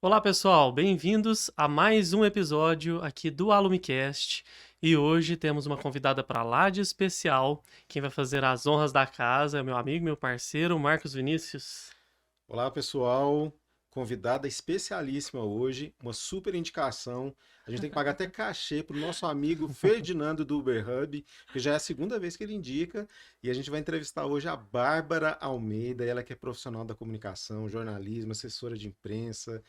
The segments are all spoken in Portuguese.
Olá, pessoal, bem-vindos a mais um episódio aqui do AlumiCast. E hoje temos uma convidada para lá de especial. Quem vai fazer as honras da casa é meu amigo, meu parceiro, Marcos Vinícius. Olá, pessoal. Convidada especialíssima hoje, uma super indicação. A gente tem que pagar até cachê para o nosso amigo Ferdinando do Uber Hub, que já é a segunda vez que ele indica. E a gente vai entrevistar hoje a Bárbara Almeida, ela que é profissional da comunicação, jornalismo, assessora de imprensa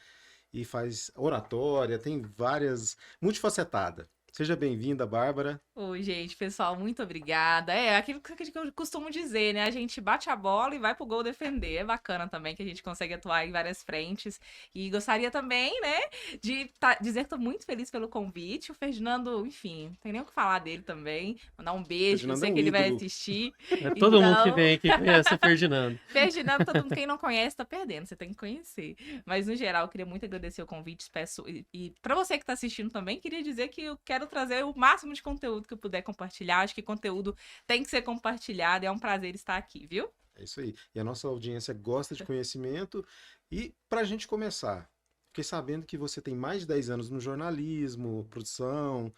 e faz oratória, tem várias, multifacetada. Seja bem-vinda, Bárbara. Oi, gente, pessoal, muito obrigada. É aquilo que eu costumo dizer, né? A gente bate a bola e vai pro gol defender. É bacana também que a gente consegue atuar em várias frentes. E gostaria também, né, de dizer que tô muito feliz pelo convite. O Ferdinando, enfim, não tem nem o que falar dele também. Mandar um beijo, que eu Ferdinando é sei um que ele vai ídolo. assistir. É todo mundo que Então, vem aqui conhece o Ferdinando. Ferdinando, todo mundo, quem não conhece, tá perdendo. Você tem que conhecer. Mas, no geral, eu queria muito agradecer o convite. Peço, e para você que tá assistindo também, queria dizer que eu quero trazer o máximo de conteúdo que eu puder compartilhar. Acho que conteúdo tem que ser compartilhado. É um prazer estar aqui, viu? É isso aí. E a nossa audiência gosta de conhecimento. E para a gente começar, fiquei sabendo que você tem mais de 10 anos no jornalismo, produção,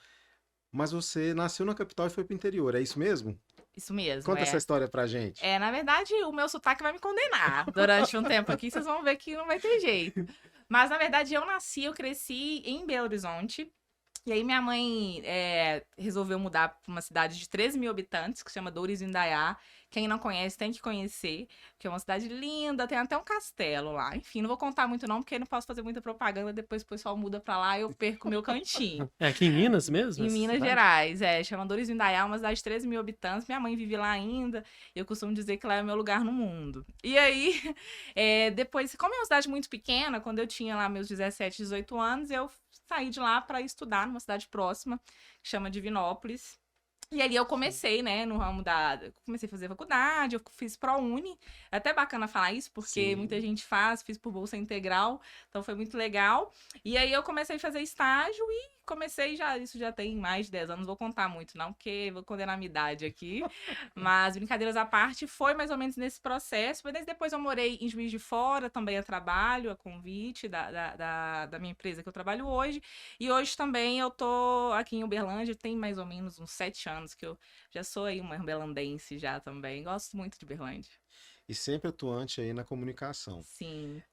mas você nasceu na capital e foi para o interior, é isso mesmo? Isso mesmo, Conta essa é. história pra gente. É, na verdade, o meu sotaque vai me condenar durante um tempo aqui. Vocês vão ver que não vai ter jeito. Mas, na verdade, eu cresci em Belo Horizonte. E aí minha mãe resolveu mudar para uma cidade de 13 mil habitantes, que se chama Dores Indaiá. Quem não conhece tem que conhecer, porque é uma cidade linda, tem até um castelo lá. Enfim, não vou contar muito não, porque eu não posso fazer muita propaganda, depois o pessoal muda pra lá e eu perco o meu cantinho. É aqui em Minas mesmo, Em essa Minas cidade? Gerais, chama Dores Indaiá, uma cidade de 13 mil habitantes. Minha mãe vive lá ainda, e eu costumo dizer que lá é o meu lugar no mundo. E aí, depois, como é uma cidade muito pequena, quando eu tinha lá meus 17, 18 anos, eu saí de lá para estudar numa cidade próxima, que chama Divinópolis. E ali eu comecei, né, no ramo comecei a fazer faculdade, eu fiz ProUni. É até bacana falar isso, porque muita Sim. gente fiz por bolsa integral, então foi muito legal. E aí eu comecei a fazer estágio e isso já tem mais de 10 anos, vou contar muito não, porque vou condenar a minha idade aqui. Mas, brincadeiras à parte, foi mais ou menos nesse processo. Mas depois eu morei em Juiz de Fora, também a trabalho, a convite da minha empresa que eu trabalho hoje. E hoje também eu tô aqui em Uberlândia, tem mais ou menos uns 7 anos que eu já sou aí uma uberlandense já também. Gosto muito de Uberlândia. E sempre atuante aí na comunicação. Sim,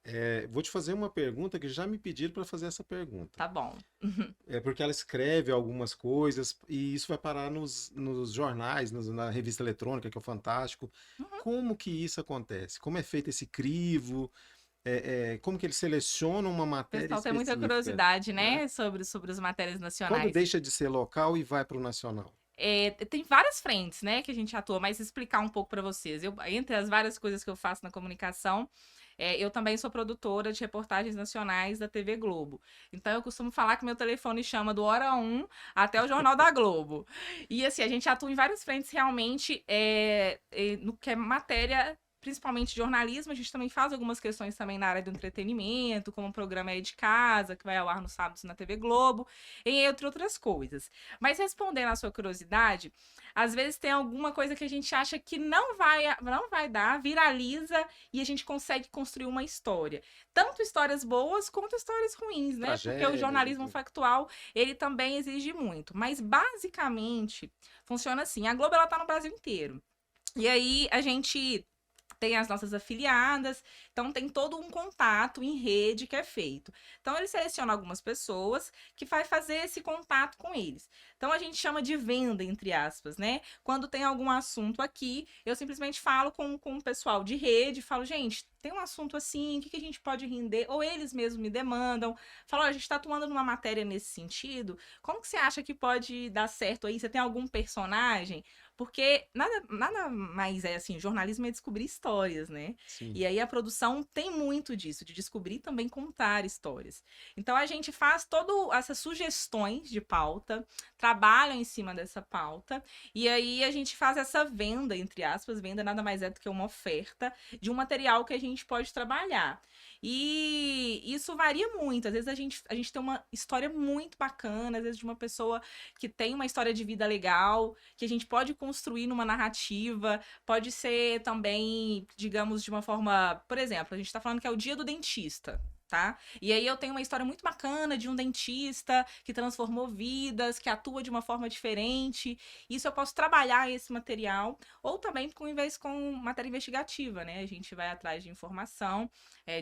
Vou te fazer uma pergunta que já me pediram para fazer essa pergunta. tá bom. É porque ela escreve algumas coisas e isso vai parar nos jornais, na revista eletrônica, que é o Fantástico. Como que isso acontece? Como é feito esse crivo? Como que eles selecionam uma O matéria pessoal tem muita específica, curiosidade, né? né, sobre as matérias Quando nacionais. deixa de ser local e vai para o nacional? Tem várias frentes, né, que a gente atua, mas explicar um pouco para vocês. Entre as várias coisas que eu faço na comunicação, eu também sou produtora de reportagens nacionais da TV Globo. Então eu costumo falar que meu telefone chama do Hora 1 até o Jornal da Globo. E assim, a gente atua em várias frentes realmente no que é matéria. Principalmente jornalismo, a gente também faz algumas questões também na área do entretenimento, como o programa É de Casa, que vai ao ar nos sábados na TV Globo, entre outras coisas. Mas respondendo à sua curiosidade, às vezes tem alguma coisa que a gente acha que não vai dar, viraliza e a gente consegue construir uma história. Tanto histórias boas quanto histórias ruins, né? Porque o Tragédias, jornalismo enfim. factual, ele também exige muito. Mas basicamente funciona assim, a Globo ela tá no Brasil inteiro. E aí a gente tem as nossas afiliadas, então tem todo um contato em rede que é feito. Então ele seleciona algumas pessoas que vai fazer esse contato com eles. Então a gente chama de venda, entre aspas, né? Quando tem algum assunto aqui, eu simplesmente falo com o pessoal de rede, falo, gente, tem um assunto assim, o que a gente pode render? Ou eles mesmos me demandam, falam, a gente está atuando numa matéria nesse sentido, como que você acha que pode dar certo aí? Você tem algum personagem? Porque nada mais é assim, jornalismo é descobrir histórias, né? Sim. E aí a produção tem muito disso, de descobrir e também contar histórias. Então a gente faz todas essas sugestões de pauta, trabalha em cima dessa pauta, e aí a gente faz essa venda, entre aspas, venda nada mais é do que uma oferta de um material que a gente pode trabalhar. E isso varia muito. Às vezes a gente tem uma história muito bacana, às vezes de uma pessoa que tem uma história de vida legal, que a gente pode construir numa narrativa, pode ser também, digamos, de uma forma, por exemplo, a gente tá falando que é o dia do dentista. tá? E aí eu tenho uma história muito bacana de um dentista que transformou vidas, que atua de uma forma diferente. Isso eu posso trabalhar esse material, ou também com matéria investigativa, né? A gente vai atrás de informação,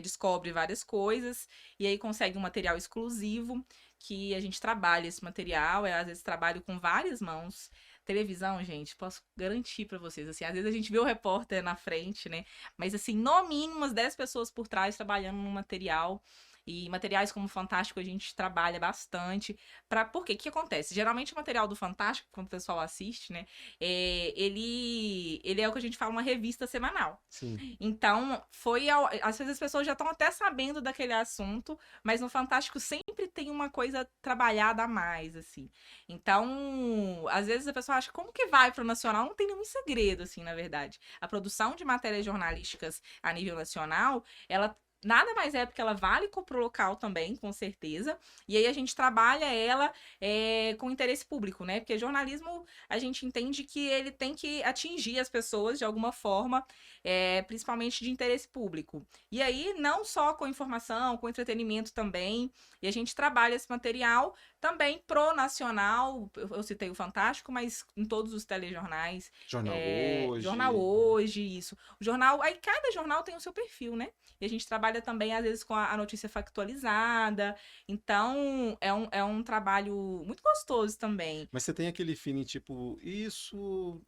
descobre várias coisas, e aí consegue um material exclusivo, que a gente trabalha esse material, às vezes trabalho com várias mãos. Televisão, gente, posso garantir pra vocês, assim, às vezes a gente vê o repórter na frente, né? Mas, assim, no mínimo, umas 10 pessoas por trás trabalhando no material. E materiais como o Fantástico a gente trabalha bastante. Por quê? O que acontece? Geralmente o material do Fantástico, quando o pessoal assiste, né? Ele é o que a gente fala uma revista semanal. Sim. Então, às vezes as pessoas já estão até sabendo daquele assunto, mas no Fantástico sempre tem uma coisa trabalhada a mais, assim. Então, às vezes a pessoa acha, como que vai pro nacional? Não tem nenhum segredo, assim, na verdade. A produção de matérias jornalísticas a nível nacional, ela nada mais é porque ela vale pro local também, com certeza. E aí a gente trabalha ela com interesse público, né? Porque jornalismo, a gente entende que ele tem que atingir as pessoas de alguma forma, principalmente de interesse público. E aí, não só com informação, com entretenimento também. E a gente trabalha esse material também pro nacional. Eu citei o Fantástico, mas em todos os telejornais. Jornal Hoje. Jornal Hoje, isso. O jornal, aí cada jornal tem o seu perfil, né? E a gente trabalha também, às vezes, com a notícia factualizada. Então, é um trabalho muito gostoso também. Mas você tem aquele feeling, tipo, isso...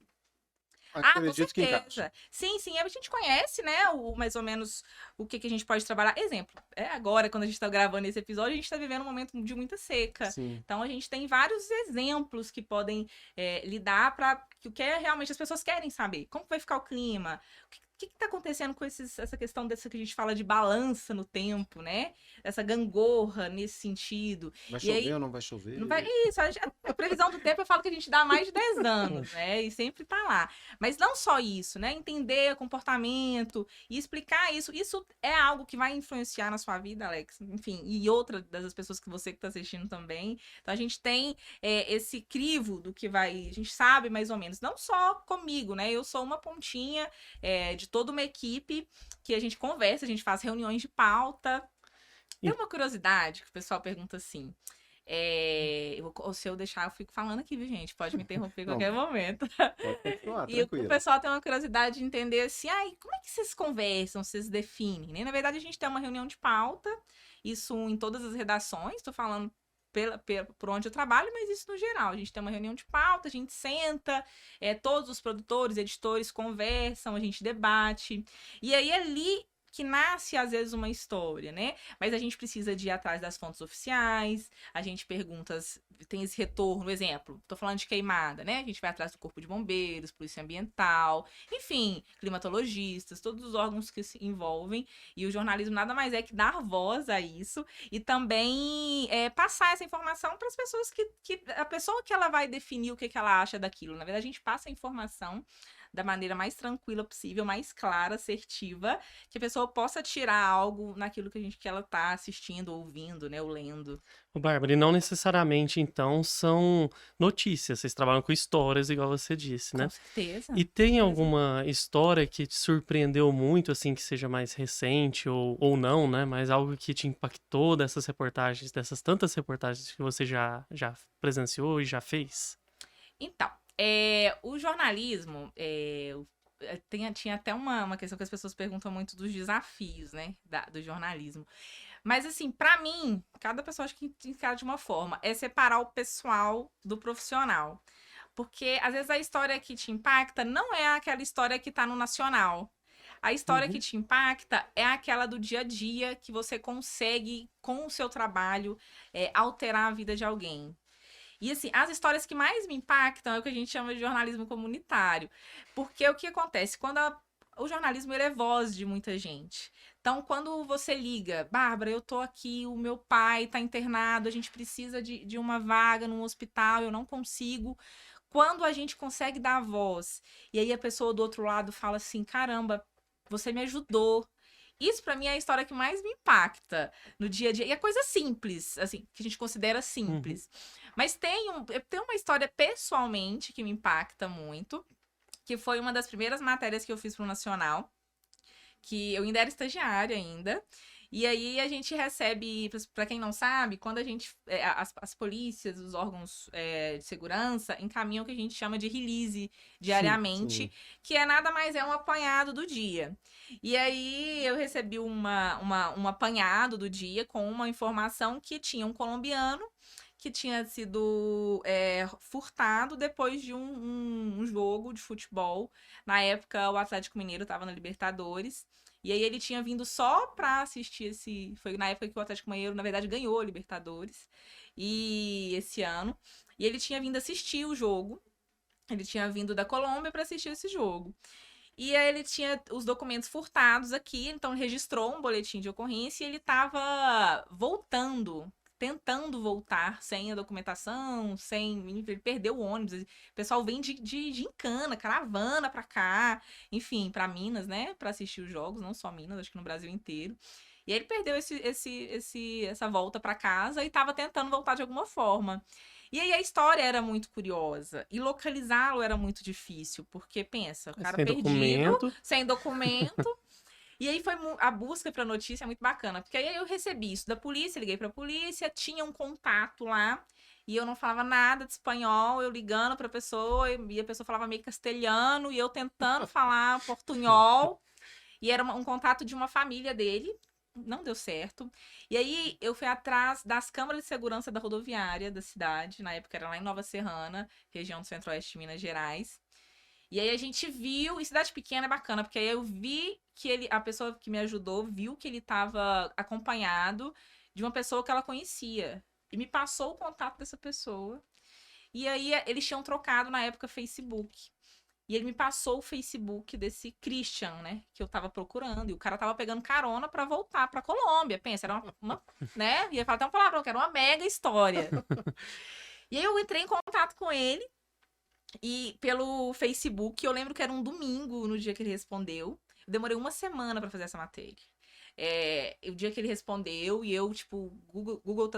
Com Acredito que encaixa. certeza. Sim, sim, a gente conhece, né, mais ou menos o que a gente pode trabalhar. Exemplo, agora, quando a gente tá gravando esse episódio, a gente tá vivendo um momento de muita seca. Sim. Então, a gente tem vários exemplos que podem lidar para o que realmente as pessoas querem saber. Como vai ficar o clima? O que tá acontecendo com essa questão dessa que a gente fala de balança no tempo, né? Essa gangorra nesse sentido. Vai E chover aí, ou não vai chover? não vai, isso, a previsão do tempo eu falo que a gente dá mais de 10 anos, né? E sempre tá lá. Mas não só isso, né? Entender comportamento e explicar isso. Isso é algo que vai influenciar na sua vida, Alex. Enfim, e outra das pessoas que você que tá assistindo também. Então a gente tem esse crivo do que vai. A gente sabe mais ou menos. Não só comigo, né? Eu sou uma pontinha de toda uma equipe que a gente conversa, a gente faz reuniões de pauta. Tem uma curiosidade que o pessoal pergunta assim. Se eu deixar, eu fico falando aqui, viu, gente? Pode me interromper a qualquer momento. Pode continuar, E o tranquilo. pessoal tem uma curiosidade de entender assim, como é que vocês conversam, vocês definem, né? Na verdade, a gente tem uma reunião de pauta, isso em todas as redações, tô falando por onde eu trabalho, mas isso no geral. A gente tem uma reunião de pauta, a gente senta, todos os produtores, editores conversam, a gente debate. E aí, ali que nasce, às vezes, uma história, né? Mas a gente precisa de ir atrás das fontes oficiais, a gente pergunta, tem esse retorno, exemplo, tô falando de queimada, né? A gente vai atrás do Corpo de Bombeiros, Polícia Ambiental, enfim, climatologistas, todos os órgãos que se envolvem, e o jornalismo nada mais é que dar voz a isso, e também passar essa informação para as pessoas que a pessoa que ela vai definir o que ela acha daquilo. Na verdade, a gente passa a informação da maneira mais tranquila possível, mais clara, assertiva, que a pessoa possa tirar algo naquilo que ela tá assistindo, ouvindo, né, ou lendo. Ô, Bárbara, e não necessariamente, então, são notícias. Vocês trabalham com histórias, igual você disse, né? Com certeza. E tem alguma história que te surpreendeu muito, assim, que seja mais recente ou não, né? Mas algo que te impactou dessas reportagens, dessas tantas reportagens que você já presenciou e já fez? Então, o jornalismo, tinha até uma questão que as pessoas perguntam muito dos desafios, né, do jornalismo. Mas, assim, pra mim, cada pessoa acho que encara de uma forma, é separar o pessoal do profissional. Porque, às vezes, a história que te impacta não é aquela história que tá no nacional. A história que te impacta é aquela do dia a dia que você consegue, com o seu trabalho, alterar a vida de alguém. E, assim, as histórias que mais me impactam é o que a gente chama de jornalismo comunitário. Porque o que acontece? O jornalismo, ele é voz de muita gente. Então, quando você liga, Bárbara, eu tô aqui, o meu pai tá internado, a gente precisa de uma vaga num hospital, eu não consigo. Quando a gente consegue dar a voz, e aí a pessoa do outro lado fala assim, caramba, você me ajudou. Isso, pra mim, é a história que mais me impacta no dia a dia. E é coisa simples, assim, que a gente considera simples. Mas tem uma história pessoalmente que me impacta muito, que foi uma das primeiras matérias que eu fiz pro Nacional, que eu ainda era estagiária ainda. E aí a gente recebe, para quem não sabe, quando a gente, as polícias, os órgãos de segurança encaminham o que a gente chama de release diariamente, Sim. que é nada mais um apanhado do dia. E aí eu recebi um apanhado do dia com uma informação que tinha um colombiano que tinha sido furtado depois de um jogo de futebol. Na época, o Atlético Mineiro estava na Libertadores. E aí ele tinha vindo só pra assistir esse... Foi na época que o Atlético Mineiro, na verdade, ganhou a Libertadores. E esse ano. E ele tinha vindo assistir o jogo. Ele tinha vindo da Colômbia para assistir esse jogo. E aí ele tinha os documentos furtados aqui, então ele registrou um boletim de ocorrência e ele estava voltando, tentando voltar sem a documentação, ele perdeu o ônibus. O pessoal vem de gincana, caravana pra cá, enfim, pra Minas, né, pra assistir os jogos, não só Minas, acho que no Brasil inteiro. E aí ele perdeu essa volta pra casa e tava tentando voltar de alguma forma. E aí a história era muito curiosa. E localizá-lo era muito difícil. Porque, pensa, o cara Sem perdido, documento. sem documento. E aí foi a busca pra notícia é muito bacana. Porque aí eu recebi isso da polícia, liguei pra polícia, tinha um contato lá. E eu não falava nada de espanhol, eu ligando pra pessoa, e a pessoa falava meio castelhano, e eu tentando falar portunhol. E era um contato de uma família dele. Não deu certo. E aí eu fui atrás das câmaras de segurança da rodoviária da cidade. Na época era lá em Nova Serrana, região do Centro-Oeste de Minas Gerais. E aí a gente viu, e cidade pequena é bacana, porque aí eu vi que a pessoa que me ajudou, viu que ele estava acompanhado de uma pessoa que ela conhecia. E me passou o contato dessa pessoa. E aí eles tinham trocado na época Facebook. E ele me passou o Facebook desse Christian, né? Que eu tava procurando. E o cara tava pegando carona pra voltar pra Colômbia. Pensa, era né? Ia falar até um palavrão, que era uma mega história. E aí eu entrei em contato com ele. E pelo Facebook, eu lembro que era um domingo no dia que ele respondeu. Eu demorei uma semana pra fazer essa matéria. O dia que ele respondeu, e eu, tipo, Google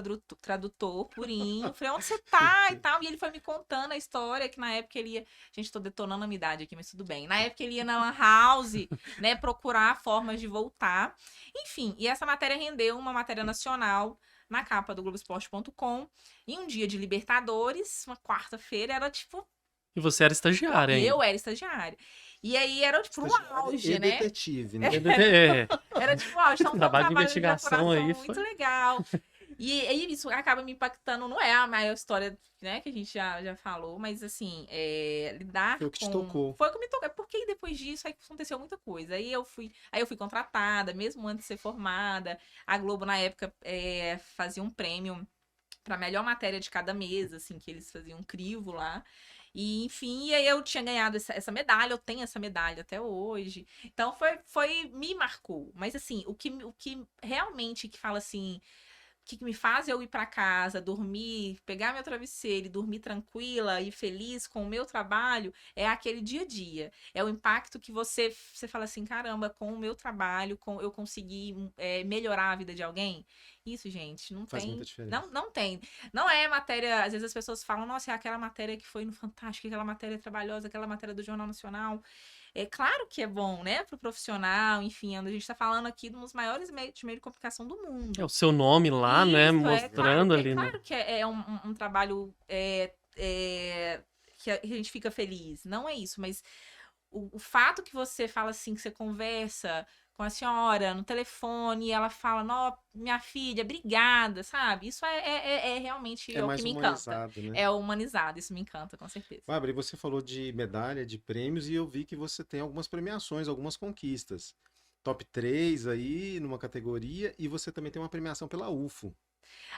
Tradutor, purinho. Falei, onde você tá e tal? E ele foi me contando a história, que na época ele ia... Gente, tô detonando a minha idade aqui, mas tudo bem. Na época ele ia na Lan House, né, procurar formas de voltar. Enfim, e essa matéria rendeu uma matéria nacional na capa do Globoesporte.com. Em um dia de Libertadores, uma quarta-feira, era tipo... E você era estagiária, hein? Eu era estagiária. E aí era tipo um auge, e né? detetive, né? Era tipo, ó, então um Trabalho de trabalho investigação aí muito foi... legal. E aí isso acaba me impactando, não é a maior história, né, que a gente já falou, mas assim, lidar Foi o que te com... tocou. Foi o que me tocou, porque depois disso aí aconteceu muita coisa. Aí eu fui contratada, mesmo antes de ser formada. A Globo, na época, fazia um prêmio pra melhor matéria de cada mês, assim, que eles faziam um crivo lá. E, enfim, e aí eu tinha ganhado essa medalha, eu tenho essa medalha até hoje. Então, me marcou. Mas, assim, o que realmente que fala assim, que me faz eu ir para casa, dormir, pegar meu travesseiro e dormir tranquila e feliz com o meu trabalho, é aquele dia a dia. É o impacto que você fala assim, caramba, com o meu trabalho, eu consegui melhorar a vida de alguém. Isso, gente, não Faz tem. muita diferença. Não tem. Não é matéria. Às vezes as pessoas falam, nossa, é aquela matéria que foi no Fantástico, aquela matéria trabalhosa, aquela matéria do Jornal Nacional. É claro que é bom, né, pro profissional, enfim, a gente tá falando aqui dos maiores meios de comunicação do mundo. É o seu nome lá, né? Isso, Mostrando ali, né? claro que é um trabalho que a gente fica feliz. Não é isso, mas o fato que você fala assim, que você conversa com a senhora no telefone e ela fala, não, minha filha, obrigada, sabe? Isso realmente É o mais que me encanta. humanizado, né? É humanizado, isso me encanta, com certeza. Bárbara, e você falou de medalha, de prêmios, e eu vi que você tem algumas premiações, algumas conquistas. Top 3 aí, numa categoria, e você também tem uma premiação pela UFO.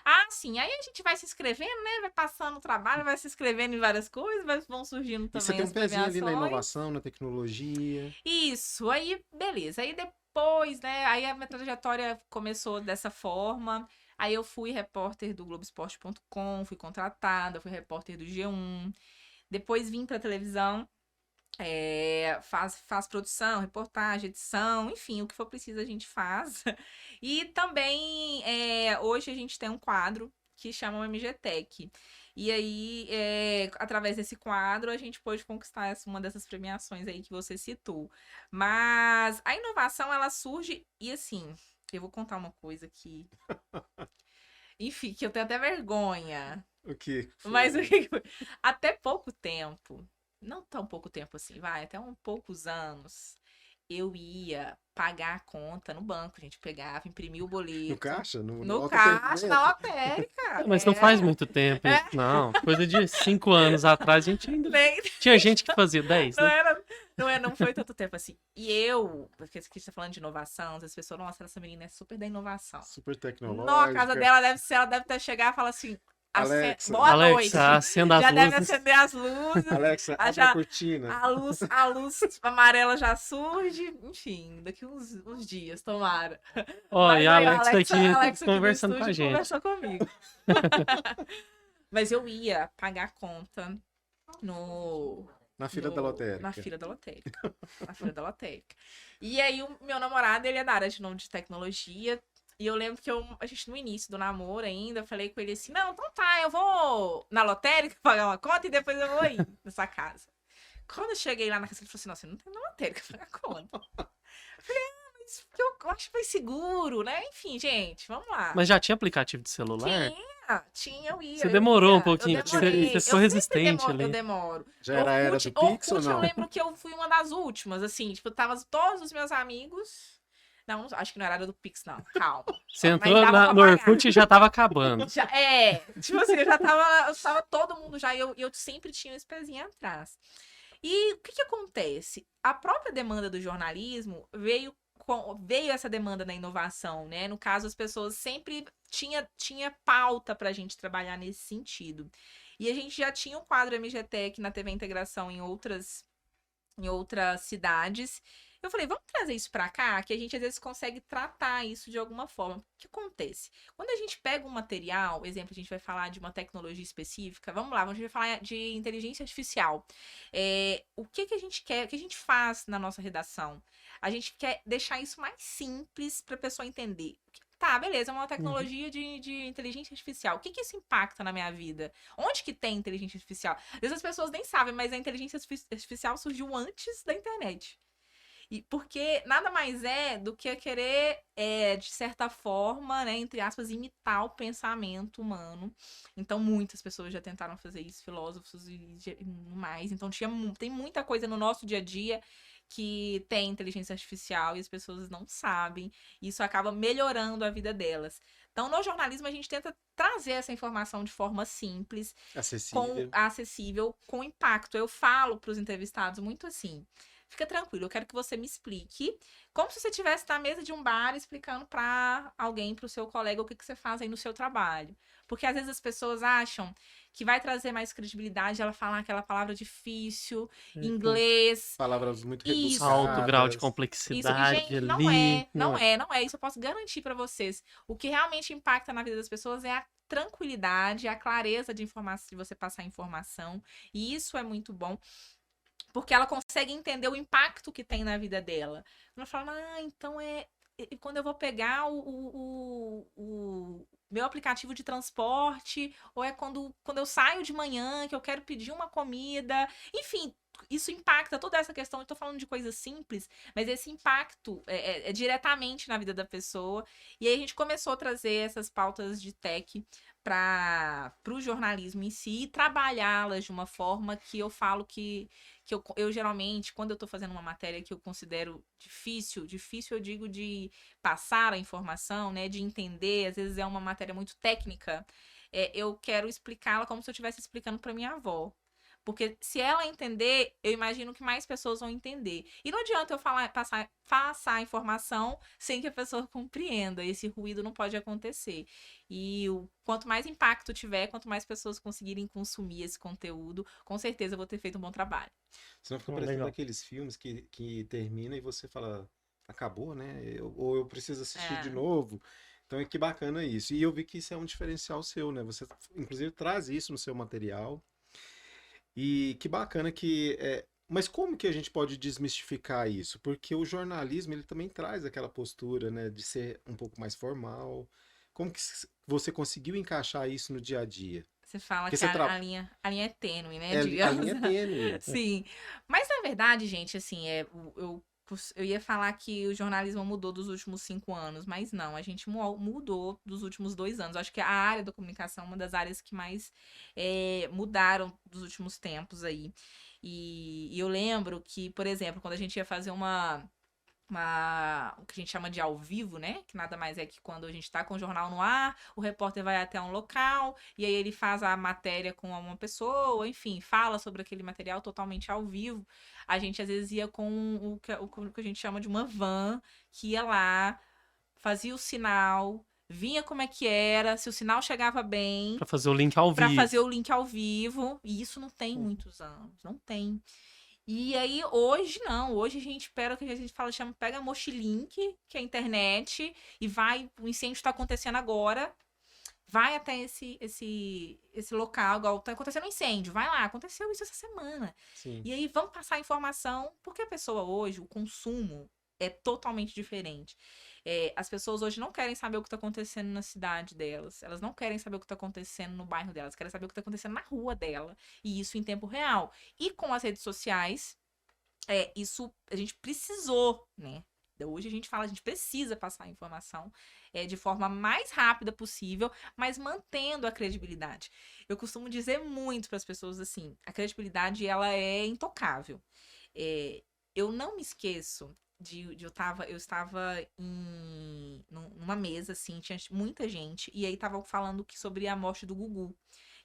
Ah, sim. Aí a gente vai se inscrevendo, né? Vai passando o trabalho, vai se inscrevendo em várias coisas, vão surgindo E também você tem as um pezinho ali na premiações. inovação, na tecnologia. Isso, aí beleza. Aí depois, né? Aí a minha trajetória começou dessa forma. Aí eu fui repórter do Globoesporte.com, fui contratada, fui repórter do G1. Depois vim pra televisão, faz produção, reportagem, edição, enfim, o que for preciso a gente faz. E também, hoje a gente tem um quadro que chama o MGTech. E aí, através desse quadro, a gente pôde conquistar uma dessas premiações aí que você citou. Mas a inovação, ela surge, e assim, Eu vou contar uma coisa aqui. Enfim, que eu tenho até vergonha. O que? Mas o que foi? Até pouco tempo, não tão pouco tempo assim, vai, até poucos anos, eu ia pagar a conta no banco. A gente pegava, imprimia o No boleto. caixa? No caixa, na lotérica. Mas não faz muito tempo. Não, coisa de 5 anos atrás, a gente ainda... Tinha gente que fazia 10, Não né? era, não foi tanto tempo assim. E eu, porque a gente tá falando de inovação, as pessoas, nossa, essa menina é super da inovação. Super tecnológica. Não, a casa dela ela deve ter chegar e falar assim, Alexa. boa noite. Alexa, acenda as Já deve luzes. acender as luzes. Alexa, abre já- a cortina. A luz amarela já surge. Enfim, daqui uns dias, tomara. Ó, Mas e a aí, Alexa aqui Alexa aqui no conversando com a estúdio gente. conversou comigo. Mas eu ia pagar a conta Na fila da lotérica. na fila da lotérica. Na fila da lotérica. E aí, o meu namorado, ele é da área de tecnologia. E eu lembro que a gente, no início do namoro ainda, eu falei com ele assim, não, então tá, eu vou na lotérica pagar uma conta e depois eu vou ir nessa casa. Quando eu cheguei lá na casa, ele falou assim, não, você não tem na lotérica pra pagar conta. Eu falei, mas eu acho mais seguro, né? Enfim, gente, vamos lá. Mas já tinha aplicativo de celular? Tinha, eu ia. Você eu demorou ia, um pouquinho, eu você demorei. ficou Eu sempre resistente ali. Eu demoro. Já era a era do Pix ou Orkut, eu não? lembro que eu fui uma das últimas, assim, tipo, tava todos os meus amigos. Não, acho que não era a era do Pix, não. Calma. Você Mas entrou dava pra no pagar. Orkut e já tava acabando. Tipo assim, eu tava todo mundo já, e eu sempre tinha esse pezinho atrás. E o que acontece? A própria demanda do jornalismo veio essa demanda da inovação, né? No caso, as pessoas sempre tinha pauta pra gente trabalhar nesse sentido. E a gente já tinha um quadro MGTech na TV Integração em outras cidades. Eu falei, vamos trazer isso pra cá, que a gente às vezes consegue tratar isso de alguma forma. O que acontece? Quando a gente pega um material, exemplo, a gente vai falar de uma tecnologia específica, vamos lá, a gente vai falar de inteligência artificial. O que a gente quer, o que a gente faz na nossa redação? A gente quer deixar isso mais simples pra pessoa entender. Tá, beleza, é uma tecnologia de inteligência artificial. O que isso impacta na minha vida? Onde que tem inteligência artificial? Às vezes as pessoas nem sabem, mas a inteligência artificial surgiu antes da internet. E porque nada mais é do que querer, de certa forma, né, entre aspas, imitar o pensamento humano. Então, muitas pessoas já tentaram fazer isso, filósofos e mais. Então, tem muita coisa no nosso dia a dia que tem inteligência artificial e as pessoas não sabem. E isso acaba melhorando a vida delas. Então, no jornalismo, a gente tenta trazer essa informação de forma simples, acessível, com impacto. Eu falo para os entrevistados muito assim, fica tranquilo, eu quero que você me explique, como se você estivesse na mesa de um bar explicando para alguém, para o seu colega, o que você faz aí no seu trabalho. Porque às vezes as pessoas acham que vai trazer mais credibilidade ela falar aquela palavra difícil, inglês. Palavras muito Isso. rebuscadas. Alto grau de Isso, complexidade e, gente, ali. não é. Isso eu posso garantir para vocês. O que realmente impacta na vida das pessoas é a tranquilidade, a clareza de informação, de você passar informação. E isso é muito bom. Porque ela consegue entender o impacto que tem na vida dela. Ela fala, então quando eu vou pegar o meu aplicativo de transporte, ou é quando eu saio de manhã, que eu quero pedir uma comida. Enfim, isso impacta toda essa questão. Eu tô falando de coisas simples, mas esse impacto é diretamente na vida da pessoa. E aí a gente começou a trazer essas pautas de tech para o jornalismo em si e trabalhá-las de uma forma que eu falo que eu geralmente, quando eu estou fazendo uma matéria que eu considero difícil eu digo de passar a informação, né, de entender, às vezes é uma matéria muito técnica, eu quero explicá-la como se eu estivesse explicando para minha avó. Porque se ela entender, eu imagino que mais pessoas vão entender. E não adianta eu passar a informação sem que a pessoa compreenda. Esse ruído não pode acontecer. E quanto mais impacto tiver, quanto mais pessoas conseguirem consumir esse conteúdo, com certeza eu vou ter feito um bom trabalho. Senão fica parecendo aqueles filmes que termina e você fala, acabou, né? Ou eu preciso assistir de novo. Então, que bacana isso. E eu vi que isso é um diferencial seu, né? Você, inclusive, traz isso no seu material. E que bacana que... Mas como que a gente pode desmistificar isso? Porque o jornalismo, ele também traz aquela postura, né? De ser um pouco mais formal. Como que você conseguiu encaixar isso no dia a dia? Você fala que a linha é tênue, né? A linha é tênue. Sim. Mas, na verdade, gente, assim, Eu ia falar que o jornalismo mudou dos últimos 5 anos, mas não, a gente mudou dos últimos 2 anos. Acho que a área da comunicação é uma das áreas que mais mudaram dos últimos tempos aí. E eu lembro que, por exemplo, quando a gente ia fazer o que a gente chama de ao vivo, né? Que nada mais é que quando a gente tá com o jornal no ar, o repórter vai até um local e aí ele faz a matéria com uma pessoa, enfim, fala sobre aquele material totalmente ao vivo. A gente às vezes ia com o que a gente chama de uma van, que ia lá, fazia o sinal, vinha como é que era, se o sinal chegava bem, Pra fazer o link ao para vivo. fazer o link ao vivo, e isso não tem muitos anos, não tem. E aí, hoje não. Hoje a gente pega o que a gente fala, pega a Mochilink, que é a internet, e vai, o incêndio está acontecendo agora, vai até esse local, igual tá acontecendo um incêndio, vai lá, aconteceu isso essa semana. Sim. E aí, vamos passar a informação, porque a pessoa hoje, o consumo é totalmente diferente. As pessoas hoje não querem saber o que está acontecendo na cidade delas. Elas não querem saber o que está acontecendo no bairro delas. Querem saber o que está acontecendo na rua dela. E isso em tempo real. E com as redes sociais, isso a gente precisou, né? Hoje a gente fala, a gente precisa passar a informação de forma mais rápida possível, mas mantendo a credibilidade. Eu costumo dizer muito para as pessoas assim, a credibilidade ela é intocável. Eu não me esqueço eu estava numa mesa, assim, tinha muita gente, e aí tava falando sobre a morte do Gugu.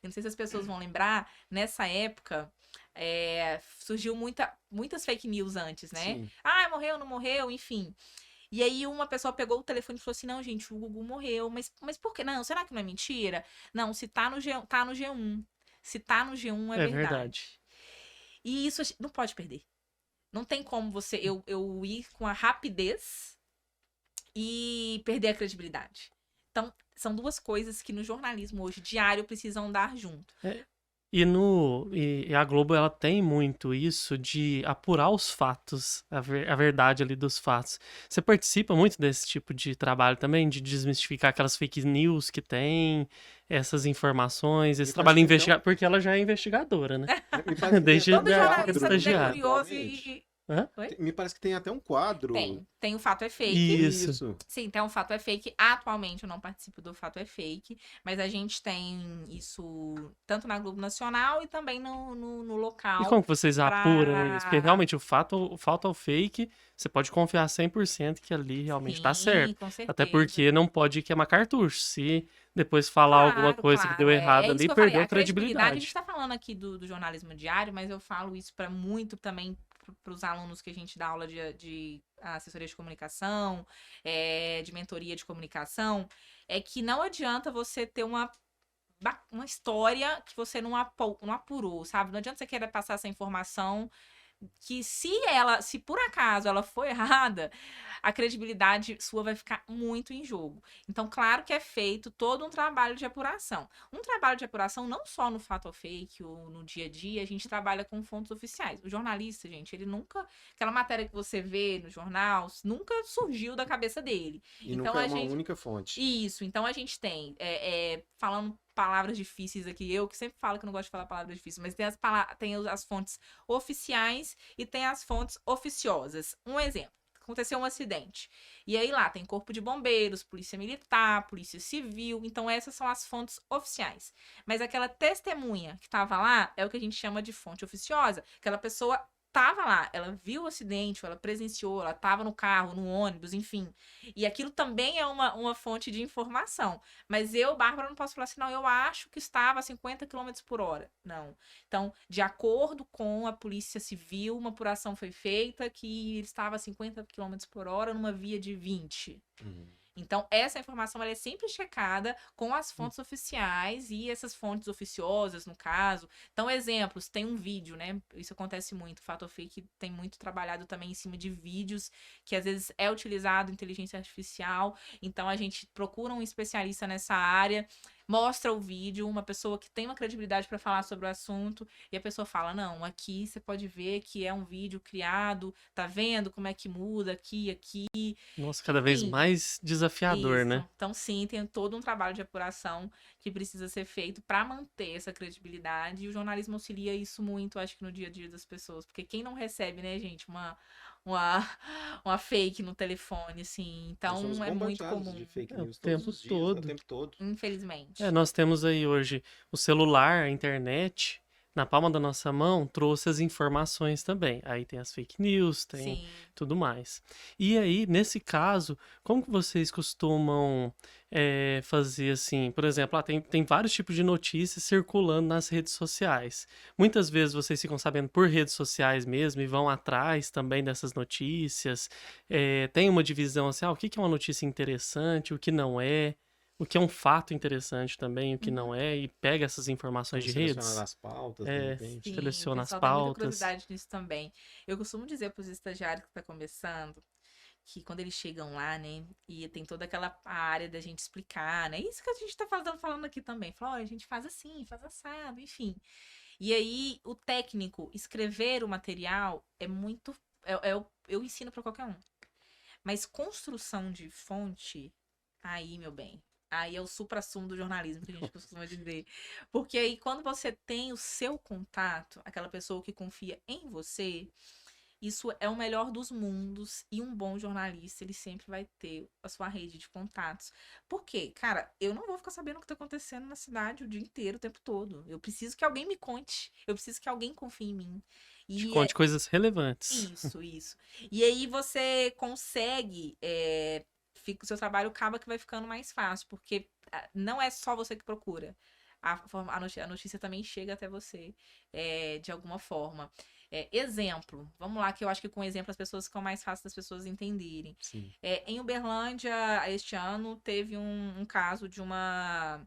Eu não sei se as pessoas vão lembrar, nessa época, surgiu muitas fake news antes, né? Sim. Ah, morreu, não morreu, enfim. E aí uma pessoa pegou o telefone e falou assim, não, gente, o Gugu morreu, mas por quê? Não, será que não é mentira? Não, se tá no G1. Se tá no G1 é É verdade. verdade. E isso a gente não pode perder. Não tem como eu ir com a rapidez e perder a credibilidade. Então, são duas coisas que no jornalismo hoje, diário, precisam andar junto. E a Globo, ela tem muito isso de apurar os fatos, a verdade ali dos fatos. Você participa muito desse tipo de trabalho também, de desmistificar aquelas fake news que tem, essas informações, esse Me trabalho parece que investigar, porque ela já é investigadora, né? Me parece que Desde tem Todo até um da jornalista quadro, é estagiário. curioso atualmente. Hã? Oi? Me parece que tem até um quadro. Tem o Fato é Fake. Isso. Sim, tem o Fato é Fake. Atualmente eu não participo do Fato é Fake, mas a gente tem isso tanto na Globo Nacional e também no local. E como que vocês apuram isso? Porque realmente o fato ao fake, você pode confiar 100% que ali realmente tá certo. Com certeza. Até porque não pode queimar cartucho. Se depois falar alguma coisa que deu errado isso ali, que eu perdeu falei. a credibilidade. A gente tá falando aqui do jornalismo diário, mas eu falo isso para muito também para os alunos que a gente dá aula de assessoria de comunicação, de mentoria de comunicação, é que não adianta você ter uma história que você não apurou, sabe? Não adianta você querer passar essa informação que se por acaso ela for errada, a credibilidade sua vai ficar muito em jogo. Então, claro que é feito todo um trabalho de apuração. Um trabalho de apuração não só no fato ou fake ou no dia a dia, a gente trabalha com fontes oficiais. O jornalista, gente, ele nunca... Aquela matéria que você vê no jornal, nunca surgiu da cabeça dele. E então, nunca é uma única fonte. Isso, então a gente tem, falando palavras difíceis aqui, eu que sempre falo que não gosto de falar palavras difíceis, mas tem as fontes oficiais e tem as fontes oficiosas. Um exemplo, aconteceu um acidente. E aí lá tem corpo de bombeiros, polícia militar, polícia civil, então essas são as fontes oficiais. Mas aquela testemunha que estava lá é o que a gente chama de fonte oficiosa. Aquela pessoa tava lá, ela viu o acidente, ela presenciou, ela tava no carro, no ônibus, enfim. E aquilo também é uma fonte de informação. Mas eu, Bárbara, não posso falar assim, não, eu acho que estava a 50 km por hora. Não. Então, de acordo com a Polícia Civil, uma apuração foi feita que ele estava a 50 km por hora numa via de 20. Então, essa informação ela é sempre checada com as fontes oficiais e essas fontes oficiosas, no caso. Então, exemplos, tem um vídeo, né? Isso acontece muito. O Fato ou Fake tem muito trabalhado também em cima de vídeos, que às vezes é utilizado inteligência artificial. Então, a gente procura um especialista nessa área, mostra o vídeo, uma pessoa que tem uma credibilidade para falar sobre o assunto, e a pessoa fala, não, aqui você pode ver que é um vídeo criado, tá vendo como é que muda aqui. Nossa, cada vez Sim. mais desafiador, Isso. né? Então, sim, tem todo um trabalho de apuração que precisa ser feito para manter essa credibilidade. E o jornalismo auxilia isso muito, acho que no dia a dia das pessoas. Porque quem não recebe, né, gente, uma, uma fake no telefone, assim. Nós somos Então é muito bombardeados comum, de fake o news todos tempo os dias, o todo. tempo todo. infelizmente. Nós temos aí hoje o celular, a internet, na palma da nossa mão, trouxe as informações também. Aí tem as fake news, tem Sim. tudo mais. E aí, nesse caso, como que vocês costumam fazer assim? Por exemplo, tem vários tipos de notícias circulando nas redes sociais. Muitas vezes vocês ficam sabendo por redes sociais mesmo e vão atrás também dessas notícias. Tem uma divisão assim, o que que é uma notícia interessante, o que não é. O que é um fato interessante também, o que não Uhum. é, e pega essas informações Como de selecionar redes, as pautas, de é, repente. Sim, o seleciona as pessoal tem muita pautas. curiosidade nisso também. Eu costumo dizer para os estagiários que está começando que quando eles chegam lá, né, e tem toda aquela área da gente explicar, né, isso que a gente está falando aqui também. Fala, olha, a gente faz assim, faz assado, enfim. E aí, o técnico, escrever o material é muito. Eu ensino para qualquer um. Mas construção de fonte, aí, meu bem. Aí é o suprassumo do jornalismo que a gente costuma dizer. Porque aí, quando você tem o seu contato, aquela pessoa que confia em você, isso é o melhor dos mundos. E um bom jornalista, ele sempre vai ter a sua rede de contatos. Por quê? Cara, eu não vou ficar sabendo o que está acontecendo na cidade o dia inteiro, o tempo todo. Eu preciso que alguém me conte. Eu preciso que alguém confie em mim. Te E conte coisas relevantes. isso. E aí você consegue, o seu trabalho acaba que vai ficando mais fácil, porque não é só você que procura. A notícia também chega até você, de alguma forma. Exemplo, vamos lá, que eu acho que com exemplo as pessoas ficam mais fáceis das pessoas entenderem. Sim. Em Uberlândia, este ano, teve um caso de uma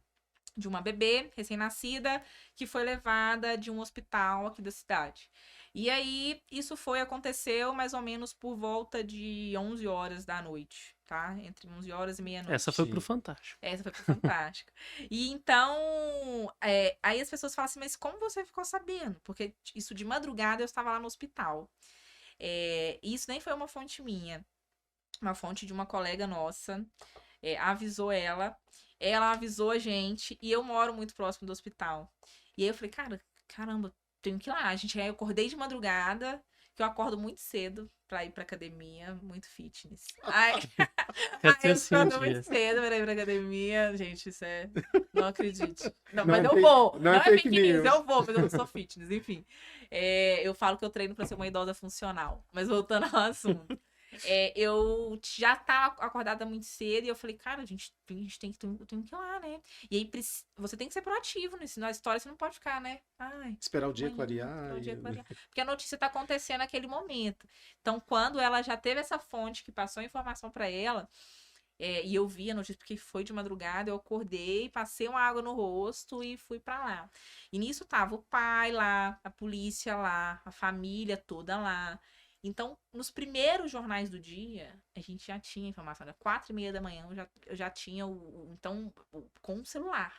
bebê recém-nascida que foi levada de um hospital aqui da cidade. E aí, aconteceu mais ou menos por volta de 11 horas da noite, tá? Entre 11 horas e meia-noite. Essa foi pro Sim. Fantástico. Essa foi pro Fantástico. E então, aí as pessoas falam assim, mas como você ficou sabendo? Porque isso de madrugada eu estava lá no hospital. Isso nem foi uma fonte minha, uma fonte de uma colega nossa, avisou ela avisou a gente, e eu moro muito próximo do hospital. E aí eu falei, caramba, tenho que ir lá. Eu acordei de madrugada, que eu acordo muito cedo pra ir pra academia, muito fitness. Aí, Quer aí dizer eu assim, um acordo muito dia. cedo pra ir pra academia. Gente, isso é. Não acredite. Não, Não mas é eu fake- vou. não Não é é fake fake news, news. eu vou, mas eu não sou fitness, enfim. Eu falo que eu treino pra ser uma idosa funcional. Mas voltando ao assunto. Eu já tava acordada muito cedo e eu falei, cara, a gente tem que, eu tenho que ir lá, né? E aí você tem que ser proativo na história, você não pode ficar, né? Ai, Esperar o dia amanhã, clarear. esperar o dia e- clarear. Porque a notícia tá acontecendo naquele momento. Então, quando ela já teve essa fonte que passou a informação pra ela, e eu vi a notícia porque foi de madrugada, eu acordei, passei uma água no rosto e fui pra lá. E nisso tava o pai lá, a polícia lá, a família toda lá. Então, nos primeiros jornais do dia, a gente já tinha informação. Era 4h30 da manhã, eu já tinha com o celular.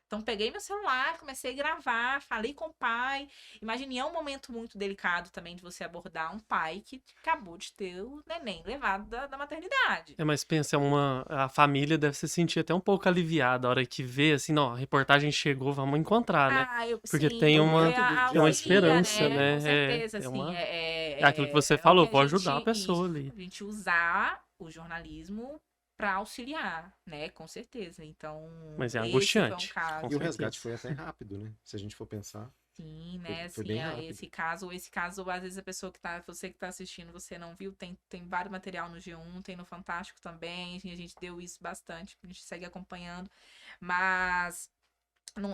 Então, peguei meu celular, comecei a gravar, falei com o pai. Imagine, é um momento muito delicado também de você abordar um pai que acabou de ter o neném levado da maternidade. Mas pensa, a família deve se sentir até um pouco aliviada a hora que vê, assim, não, a reportagem chegou, vamos encontrar, né? Porque Sim, tem foi uma, momento a tem uma alegria, esperança, né? Com né? certeza, É assim. é aquilo que você É o falou, que pode ajudar a pessoa ali. a gente usar o jornalismo para auxiliar, né? Com certeza. Então, Mas é esse angustiante, foi um caso. com E o certeza. resgate foi até rápido, né? Se a gente for pensar. Sim, né? Foi Assim, bem rápido. esse caso, às vezes a pessoa você que tá assistindo, você não viu, tem vários material no G1, tem no Fantástico também, assim, a gente deu isso bastante, a gente segue acompanhando, mas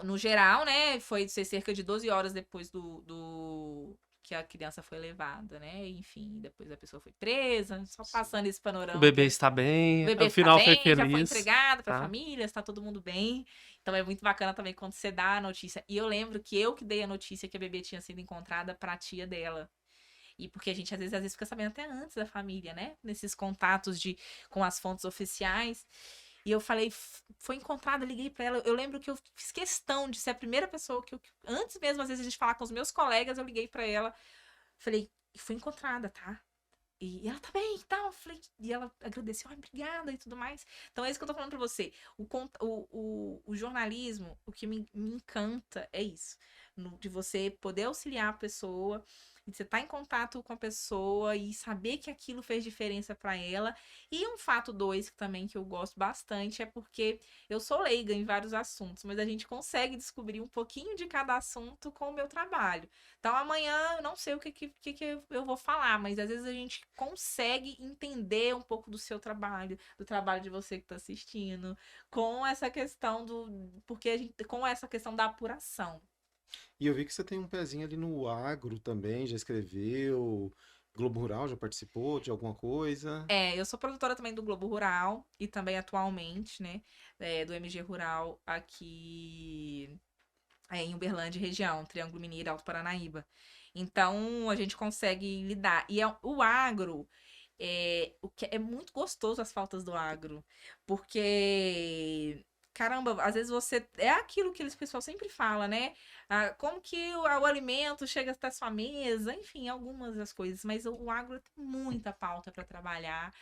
no geral, né, foi cerca de 12 horas depois do que a criança foi levada, né, enfim, depois a pessoa foi presa, só passando esse panorama. O bebê está bem, O bebê o está final foi bem, já foi feliz. entregado para a tá? família, está todo mundo bem. Então é muito bacana também quando você dá a notícia. E eu lembro que eu que dei a notícia que a bebê tinha sido encontrada para a tia dela. E porque a gente às vezes fica sabendo até antes da família, né? Nesses contatos com as fontes oficiais. E eu falei, foi encontrada, liguei para ela. Eu lembro que eu fiz questão de ser a primeira pessoa antes mesmo às vezes a gente falar com os meus colegas, eu liguei para ela. Falei, foi encontrada, tá? E ela tá bem e tal. E ela agradeceu, obrigada e tudo mais. Então é isso que eu tô falando pra você. O jornalismo, o que me encanta é isso. De você poder auxiliar a pessoa, e você tá em contato com a pessoa e saber que aquilo fez diferença para ela. E um fato dois que também que eu gosto bastante é porque eu sou leiga em vários assuntos, mas a gente consegue descobrir um pouquinho de cada assunto com o meu trabalho. Então amanhã eu não sei o que eu vou falar, mas às vezes a gente consegue entender um pouco do seu trabalho, do trabalho de você que está assistindo, com essa questão porque a gente, com essa questão da apuração. E eu vi que você tem um pezinho ali no agro também, já escreveu. Globo Rural já participou de alguma coisa? Eu sou produtora também do Globo Rural e também atualmente, né, do MG Rural aqui em Uberlândia região, Triângulo Mineiro, Alto Paranaíba. Então, a gente consegue lidar. E o agro, o que é muito gostoso as faltas do agro, porque caramba, às vezes você é aquilo que o pessoal sempre fala, né? Como que o alimento chega até a sua mesa, enfim, algumas das coisas, mas o agro tem muita pauta para trabalhar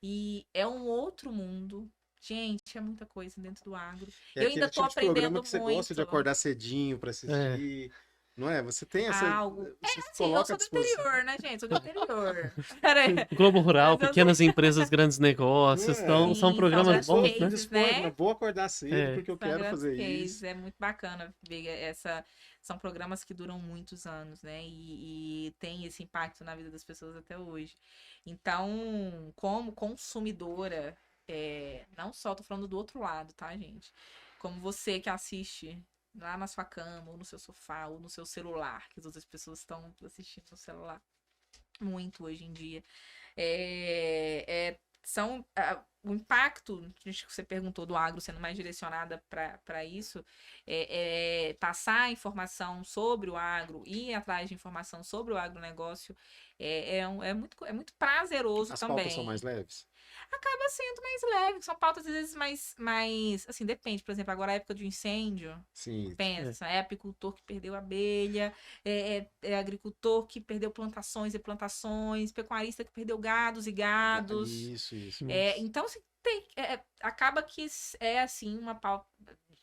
e é um outro mundo. Gente, é muita coisa dentro do agro. É Eu ainda aquele tô tipo de programa aprendendo que você muito. gosta de acordar cedinho para assistir. Não é? Você tem essa. Algo. Você se Assim, eu coloca sou à do disposição. interior, né, gente? Sou do interior. Peraí. Globo Rural, Mas eu Pequenas Empresas, Grandes Não Negócios, é? são Sim, são programas grandes bons, cases, né? Dispor, né? vou acordar cedo É. porque eu São quero grandes fazer cases, isso. é muito bacana ver são programas que duram muitos anos, né? E tem esse impacto na vida das pessoas até hoje. Então, como consumidora, não só tô falando do outro lado, tá, gente? Como você que assiste lá na sua cama, ou no seu sofá, ou no seu celular, que as outras pessoas estão assistindo no celular muito hoje em dia. O impacto que você perguntou do agro sendo mais direcionada para isso, passar a informação sobre o agro, ir atrás de informação sobre o agronegócio, é muito prazeroso As também. pautas são mais leves? Acaba sendo mais leve, são pautas às vezes mais, assim, depende, por exemplo, agora a época de incêndio, Sim. pensa, é apicultor que perdeu a abelha, é agricultor que perdeu plantações e plantações, pecuarista que perdeu gados e gados. Isso. Então, assim, acaba que é assim uma pauta,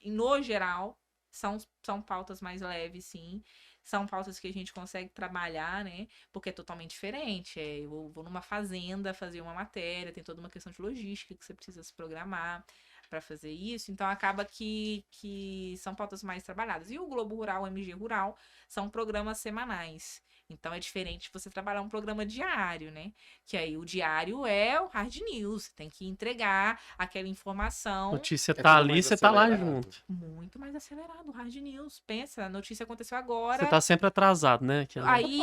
no geral, são pautas mais leves, sim. São pautas que a gente consegue trabalhar, né? Porque é totalmente diferente. Eu vou numa fazenda fazer uma matéria, tem toda uma questão de logística que você precisa se programar para fazer isso. Então, acaba que são pautas mais trabalhadas. E o Globo Rural, o MG Rural, são programas semanais. Então, é diferente você trabalhar um programa diário, né? Que aí o diário é o hard news. Você tem que entregar aquela informação. Notícia É tá tudo ali, mais você tá lá acelerado. junto. Muito mais acelerado, o hard news. Pensa, a notícia aconteceu agora. Você tá sempre atrasado, né? Aí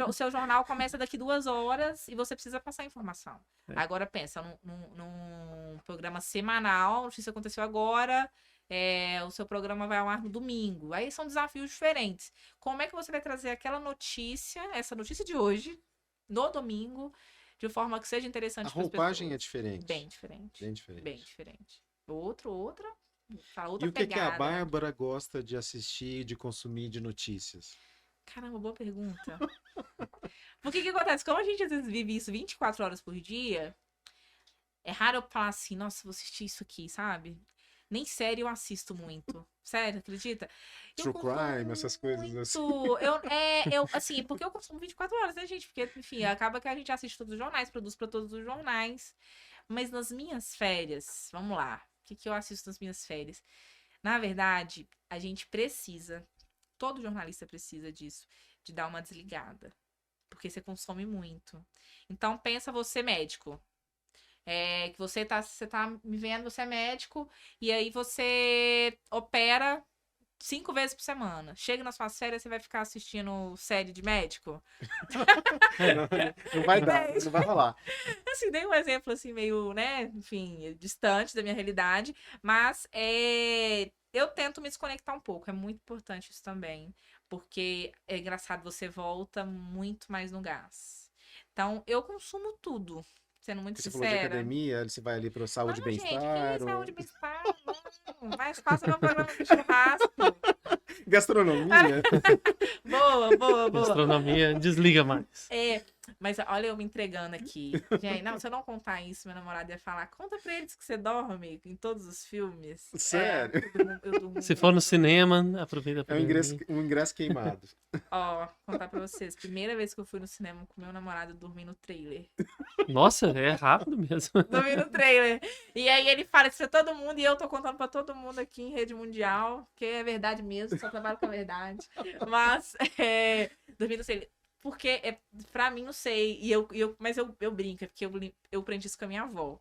o seu jornal começa daqui 2 horas e você precisa passar a informação. Agora pensa, num programa semanal, a notícia aconteceu agora, o seu programa vai ao ar no domingo. Aí são desafios diferentes. Como é que você vai trazer aquela notícia, essa notícia de hoje, no domingo, de forma que seja interessante A para as pessoas? roupagem é diferente. Bem diferente. Bem diferente. Bem diferente. Outra E o que a pegada. Bárbara gosta de assistir, de consumir de notícias? Caramba, boa pergunta. Porque o que acontece? Como a gente às vezes vive isso 24 horas por dia, é raro eu falar assim, nossa, vou assistir isso aqui, sabe? Nem série eu assisto muito. Sério, acredita? True crime, essas coisas assim. Assim, porque eu consumo 24 horas, né, gente? Porque, enfim, acaba que a gente assiste todos os jornais, produz para todos os jornais. Mas nas minhas férias, vamos lá. O que eu assisto nas minhas férias? Na verdade, a gente precisa, todo jornalista precisa disso, de dar uma desligada. Porque você consome muito. Então, pensa você médico. Que você tá me vendo, você é médico, e aí você opera 5 vezes por semana. Chega nas suas férias, você vai ficar assistindo série de médico? Não vai dar, não vai rolar. Assim, dei um exemplo assim, meio, né, enfim, distante da minha realidade, mas eu tento me desconectar um pouco, é muito importante isso também, porque é engraçado, você volta muito mais no gás. Então, eu consumo tudo, sendo muito Você falou de sincera. academia, você vai ali para saúde e Não, gente, que bem-estar. saúde e bem-estar? Não, mais fácil meu programa de churrasco. Gastronomia. Boa. Gastronomia, desliga mais. Mas olha eu me entregando aqui. Gente, não, se eu não contar isso, meu namorado ia falar, conta pra eles que você dorme em todos os filmes. Sério? Eu durmo Se for no muito. cinema, aproveita É pra dormir. um ingresso queimado. Ó, contar pra vocês. Primeira vez que eu fui no cinema com meu namorado, eu dormi no trailer. Nossa, é rápido mesmo. Dormi no trailer. E aí ele fala isso pra todo mundo e eu tô contando pra todo mundo aqui em rede mundial, que é verdade mesmo, só trabalho com a verdade. Mas, dormi no trailer. Porque, pra mim, não sei. Mas eu brinco, é porque eu aprendi isso com a minha avó.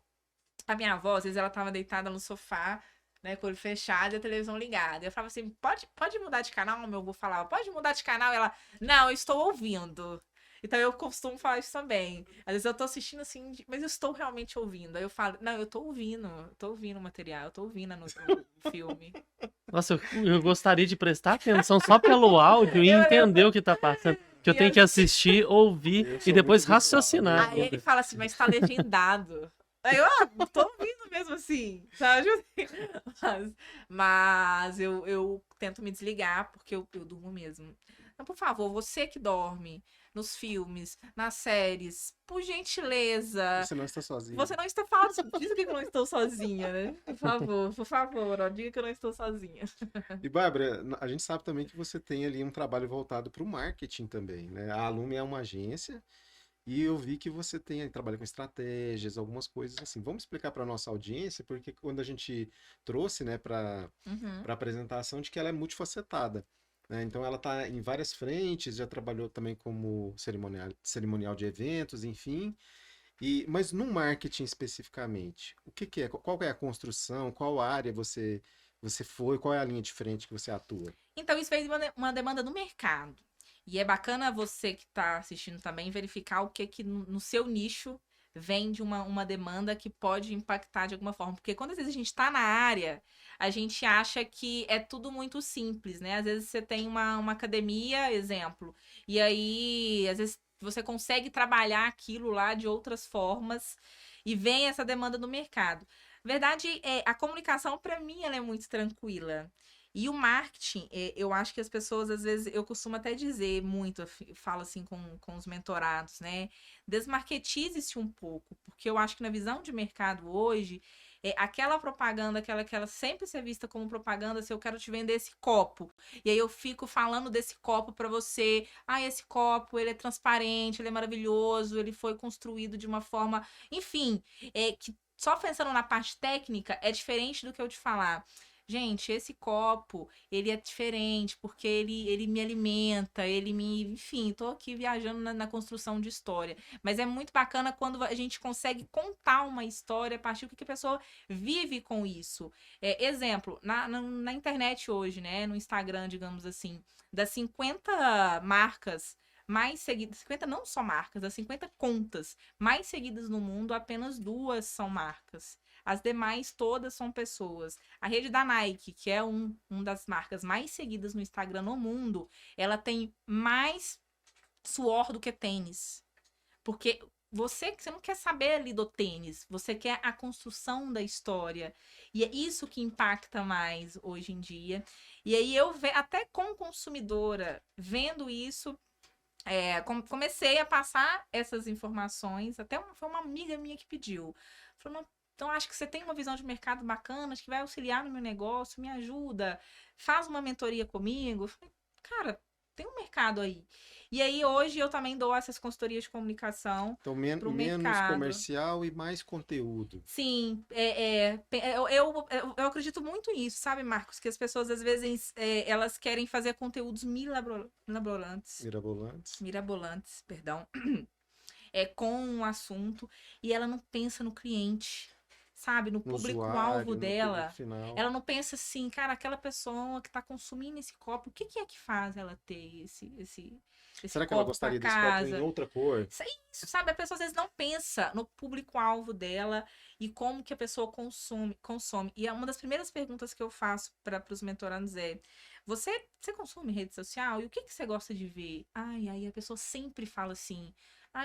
A minha avó, às vezes, ela tava deitada no sofá, né, com o olho fechado e a televisão ligada. Eu falava assim, pode mudar de canal? Meu avô falava, pode mudar de canal? Ela, não, eu estou ouvindo. Então eu costumo falar isso também. Às vezes eu tô assistindo assim, mas eu estou realmente ouvindo. Aí eu falo, não, eu tô ouvindo o material, eu tô ouvindo o filme. Nossa, eu gostaria de prestar atenção só pelo áudio e Eu entender o que tá passando. Que eu E tenho que eu- assistir, ouvir Eu e sou depois muito visual, raciocinar. Aí ele fala assim, mas tá legendado. Aí eu, tô ouvindo mesmo assim, sabe? Mas eu tento me desligar, porque eu durmo mesmo. Então, por favor, você que dorme nos filmes, nas séries, por gentileza, Você não está sozinho. você não está falando, diz que eu não estou sozinha, né? Por favor, ó, diga que eu não estou sozinha. E, Bárbara, a gente sabe também que você tem ali um trabalho voltado para o marketing também, né? A Alume é uma agência e eu vi que você tem aí, trabalha com estratégias, algumas coisas assim. Vamos explicar para nossa audiência, porque quando a gente trouxe, né, para Uhum. a apresentação, de que ela é multifacetada, né? Então ela está em várias frentes, já trabalhou também como cerimonial de eventos, enfim. Mas no marketing especificamente, o que que é? Qual é a construção? Qual área você foi? Qual é a linha de frente que você atua? Então, isso fez uma demanda no mercado. E é bacana você que está assistindo também verificar o que que no seu nicho vem de uma demanda que pode impactar de alguma forma. Porque quando às vezes a gente está na área, a gente acha que é tudo muito simples, né? Às vezes você tem uma academia, exemplo, e aí às vezes você consegue trabalhar aquilo lá de outras formas e vem essa demanda no mercado. Verdade, a comunicação, para mim, ela é muito tranquila. E o marketing, eu acho que as pessoas, às vezes, eu costumo até dizer muito, falo assim com os mentorados, né? Desmarketize-se um pouco, porque eu acho que na visão de mercado hoje, aquela propaganda, aquela sempre ser vista como propaganda, se eu quero te vender esse copo, e aí eu fico falando desse copo para você, esse copo, ele é transparente, ele é maravilhoso, ele foi construído de uma forma, enfim, que só pensando na parte técnica, é diferente do que eu te falar. Gente, esse copo, ele é diferente, porque ele me alimenta, enfim, tô aqui viajando na construção de história. Mas é muito bacana quando a gente consegue contar uma história a partir do que a pessoa vive com isso. Exemplo, na internet hoje, né, no Instagram, digamos assim, das 50 marcas mais seguidas, 50 não só marcas, das 50 contas mais seguidas no mundo, apenas 2 são marcas. As demais todas são pessoas. A rede da Nike, que é um das marcas mais seguidas no Instagram no mundo, ela tem mais suor do que tênis. Porque você não quer saber ali do tênis, você quer a construção da história. E é isso que impacta mais hoje em dia. E aí até como consumidora, vendo isso, comecei a passar essas informações. Foi uma amiga minha que pediu. Falou, então acho que você tem uma visão de mercado bacana, acho que vai auxiliar no meu negócio, me ajuda, faz uma mentoria comigo. Eu falei, cara, tem um mercado aí. E aí hoje eu também dou essas consultorias de comunicação Então, para o menos mercado. comercial e mais conteúdo. Sim, eu acredito muito nisso, sabe, Marcos? Que as pessoas, às vezes, elas querem fazer conteúdos Mirabolantes. mirabolantes, perdão, com um assunto, e ela não pensa no cliente, sabe? No No público-alvo usuário, no público dela. final. Ela não pensa assim, cara, aquela pessoa que tá consumindo esse copo, o que que é que faz ela ter esse Será que ela copo para gostaria desse copo em casa? outra cor? Isso, sabe? A pessoa às vezes não pensa no público-alvo dela e como que a pessoa consome. E uma das primeiras perguntas que eu faço para os mentorandos é: você consome rede social? E o que que você gosta de ver? Aí a pessoa sempre fala assim: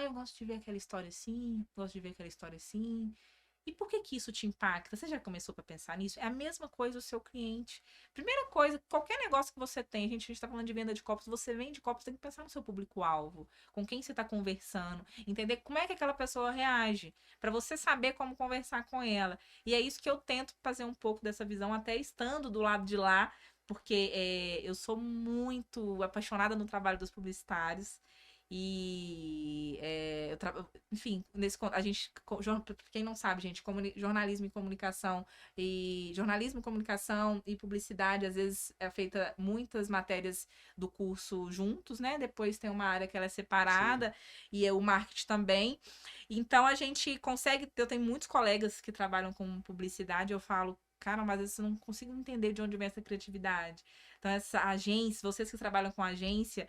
eu gosto de ver aquela história assim, gosto de ver aquela história assim. E por que que isso te impacta? Você já começou para pensar nisso? É a mesma coisa o seu cliente. Primeira coisa, qualquer negócio que você tem, a gente está falando de venda de copos, você vende copos, tem que pensar no seu público-alvo, com quem você está conversando, entender como é que aquela pessoa reage, para você saber como conversar com ela. E é isso que eu tento fazer um pouco dessa visão, até estando do lado de lá, porque eu sou muito apaixonada no trabalho dos publicitários. E enfim, a gente, quem não sabe, gente, jornalismo e comunicação e publicidade, às vezes é feita muitas matérias do curso juntos, né? Depois tem uma área que ela é separada. Sim. E o marketing também. Então a gente consegue, eu tenho muitos colegas que trabalham com publicidade, eu falo, cara, mas às vezes eu não consigo entender de onde vem essa criatividade. Então, essa agência, vocês que trabalham com agência,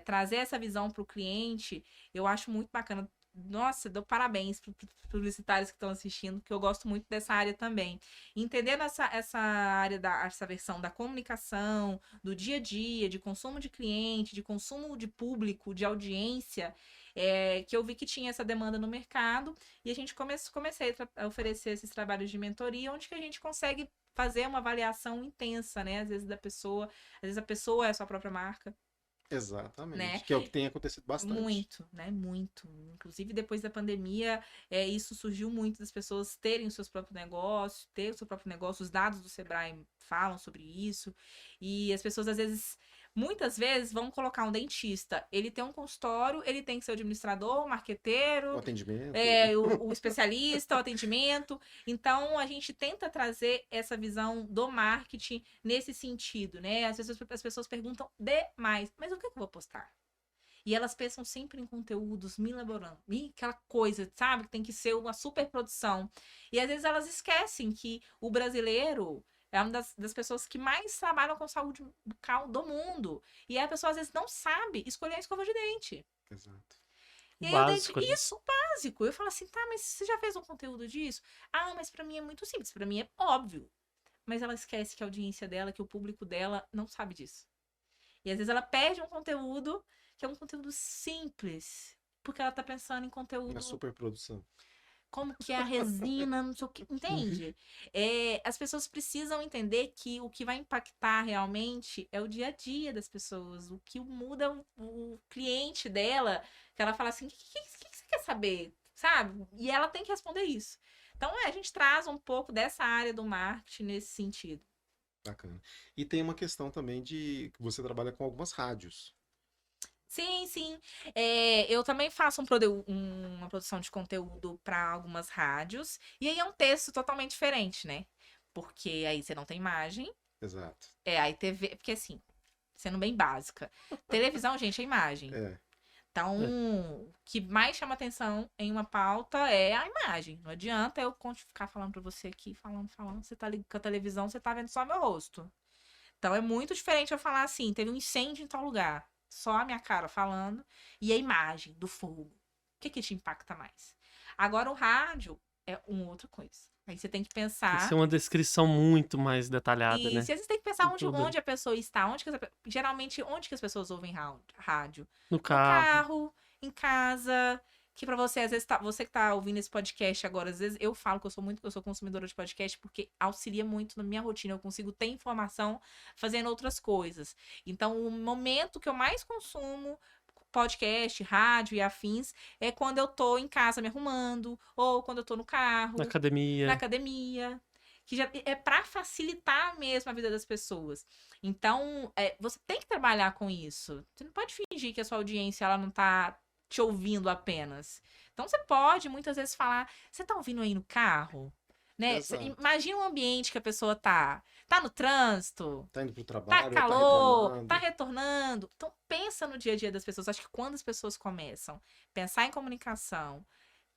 trazer essa visão para o cliente, eu acho muito bacana. Nossa, dou parabéns para os publicitários que estão assistindo, que eu gosto muito dessa área também. Entendendo essa área, essa versão da comunicação, do dia a dia, de consumo de cliente, de consumo de público, de audiência, que eu vi que tinha essa demanda no mercado, e a gente comecei a oferecer esses trabalhos de mentoria, onde que a gente consegue fazer uma avaliação intensa, né? Às vezes a pessoa é a sua própria marca. Exatamente, né? Que é o que tem acontecido bastante. Muito, né? Muito. Inclusive, depois da pandemia, isso surgiu muito das pessoas terem os seus próprios negócios, ter o seu próprio negócio. Os dados do Sebrae falam sobre isso. E as pessoas, às vezes, muitas vezes, vão colocar um dentista. Ele tem um consultório, ele tem que ser o administrador, o marqueteiro, o atendimento, o especialista, o atendimento. Então, a gente tenta trazer essa visão do marketing nesse sentido, né? Às vezes as pessoas perguntam demais, mas o que eu vou postar? E elas pensam sempre em conteúdos milaborando, aquela coisa, sabe? Que tem que ser uma super produção. E às vezes elas esquecem que o brasileiro é uma das pessoas que mais trabalham com saúde bucal do mundo. E a pessoa às vezes não sabe escolher a escova de dente. Exato. E aí Básico, né? isso, básico. Eu falo assim, tá, mas você já fez um conteúdo disso? Ah, mas pra mim é muito simples, pra mim é óbvio. Mas ela esquece que a audiência dela, que o público dela não sabe disso. E às vezes ela perde um conteúdo que é um conteúdo simples, porque ela tá pensando em conteúdo... Na superprodução. Como que é a resina, não sei o que, entende? As pessoas precisam entender que o que vai impactar realmente é o dia a dia das pessoas, o que muda o cliente dela, que ela fala assim, o que você quer saber? Sabe? E ela tem que responder isso. Então, a gente traz um pouco dessa área do marketing nesse sentido. Bacana. E tem uma questão também de que você trabalha com algumas rádios. Sim, sim. Eu também faço uma produção de conteúdo para algumas rádios. E aí é um texto totalmente diferente, né? Porque aí você não tem imagem. Exato. Aí TV. Porque assim, sendo bem básica. Televisão, gente, é imagem. Então, o que mais chama atenção em uma pauta é a imagem. Não adianta eu ficar falando pra você aqui, falando. Você tá ligado com a televisão, você tá vendo só meu rosto. Então, é muito diferente eu falar assim, teve um incêndio em tal lugar. Só a minha cara falando e a imagem do fogo. O que te impacta mais? Agora, o rádio é uma outra coisa. Aí você tem que pensar... Tem que ser uma descrição muito mais detalhada, né? E você tem que pensar onde a pessoa está. Geralmente, onde que as pessoas ouvem rádio? No No carro. carro, em casa... Que pra você, às vezes, você que tá ouvindo esse podcast agora, às vezes eu falo que eu sou consumidora de podcast porque auxilia muito na minha rotina. Eu consigo ter informação fazendo outras coisas. Então, o momento que eu mais consumo podcast, rádio e afins é quando eu tô em casa me arrumando, ou quando eu tô no carro, Na academia. Que já é para facilitar mesmo a vida das pessoas. Então, você tem que trabalhar com isso. Você não pode fingir que a sua audiência ela não tá te ouvindo apenas. Então você pode muitas vezes falar, você tá ouvindo aí no carro? Né? Imagina um ambiente que a pessoa tá no trânsito, tá indo pro trabalho, tá calor, tá retornando. Então pensa no dia a dia das pessoas. Acho que quando as pessoas começam a pensar em comunicação,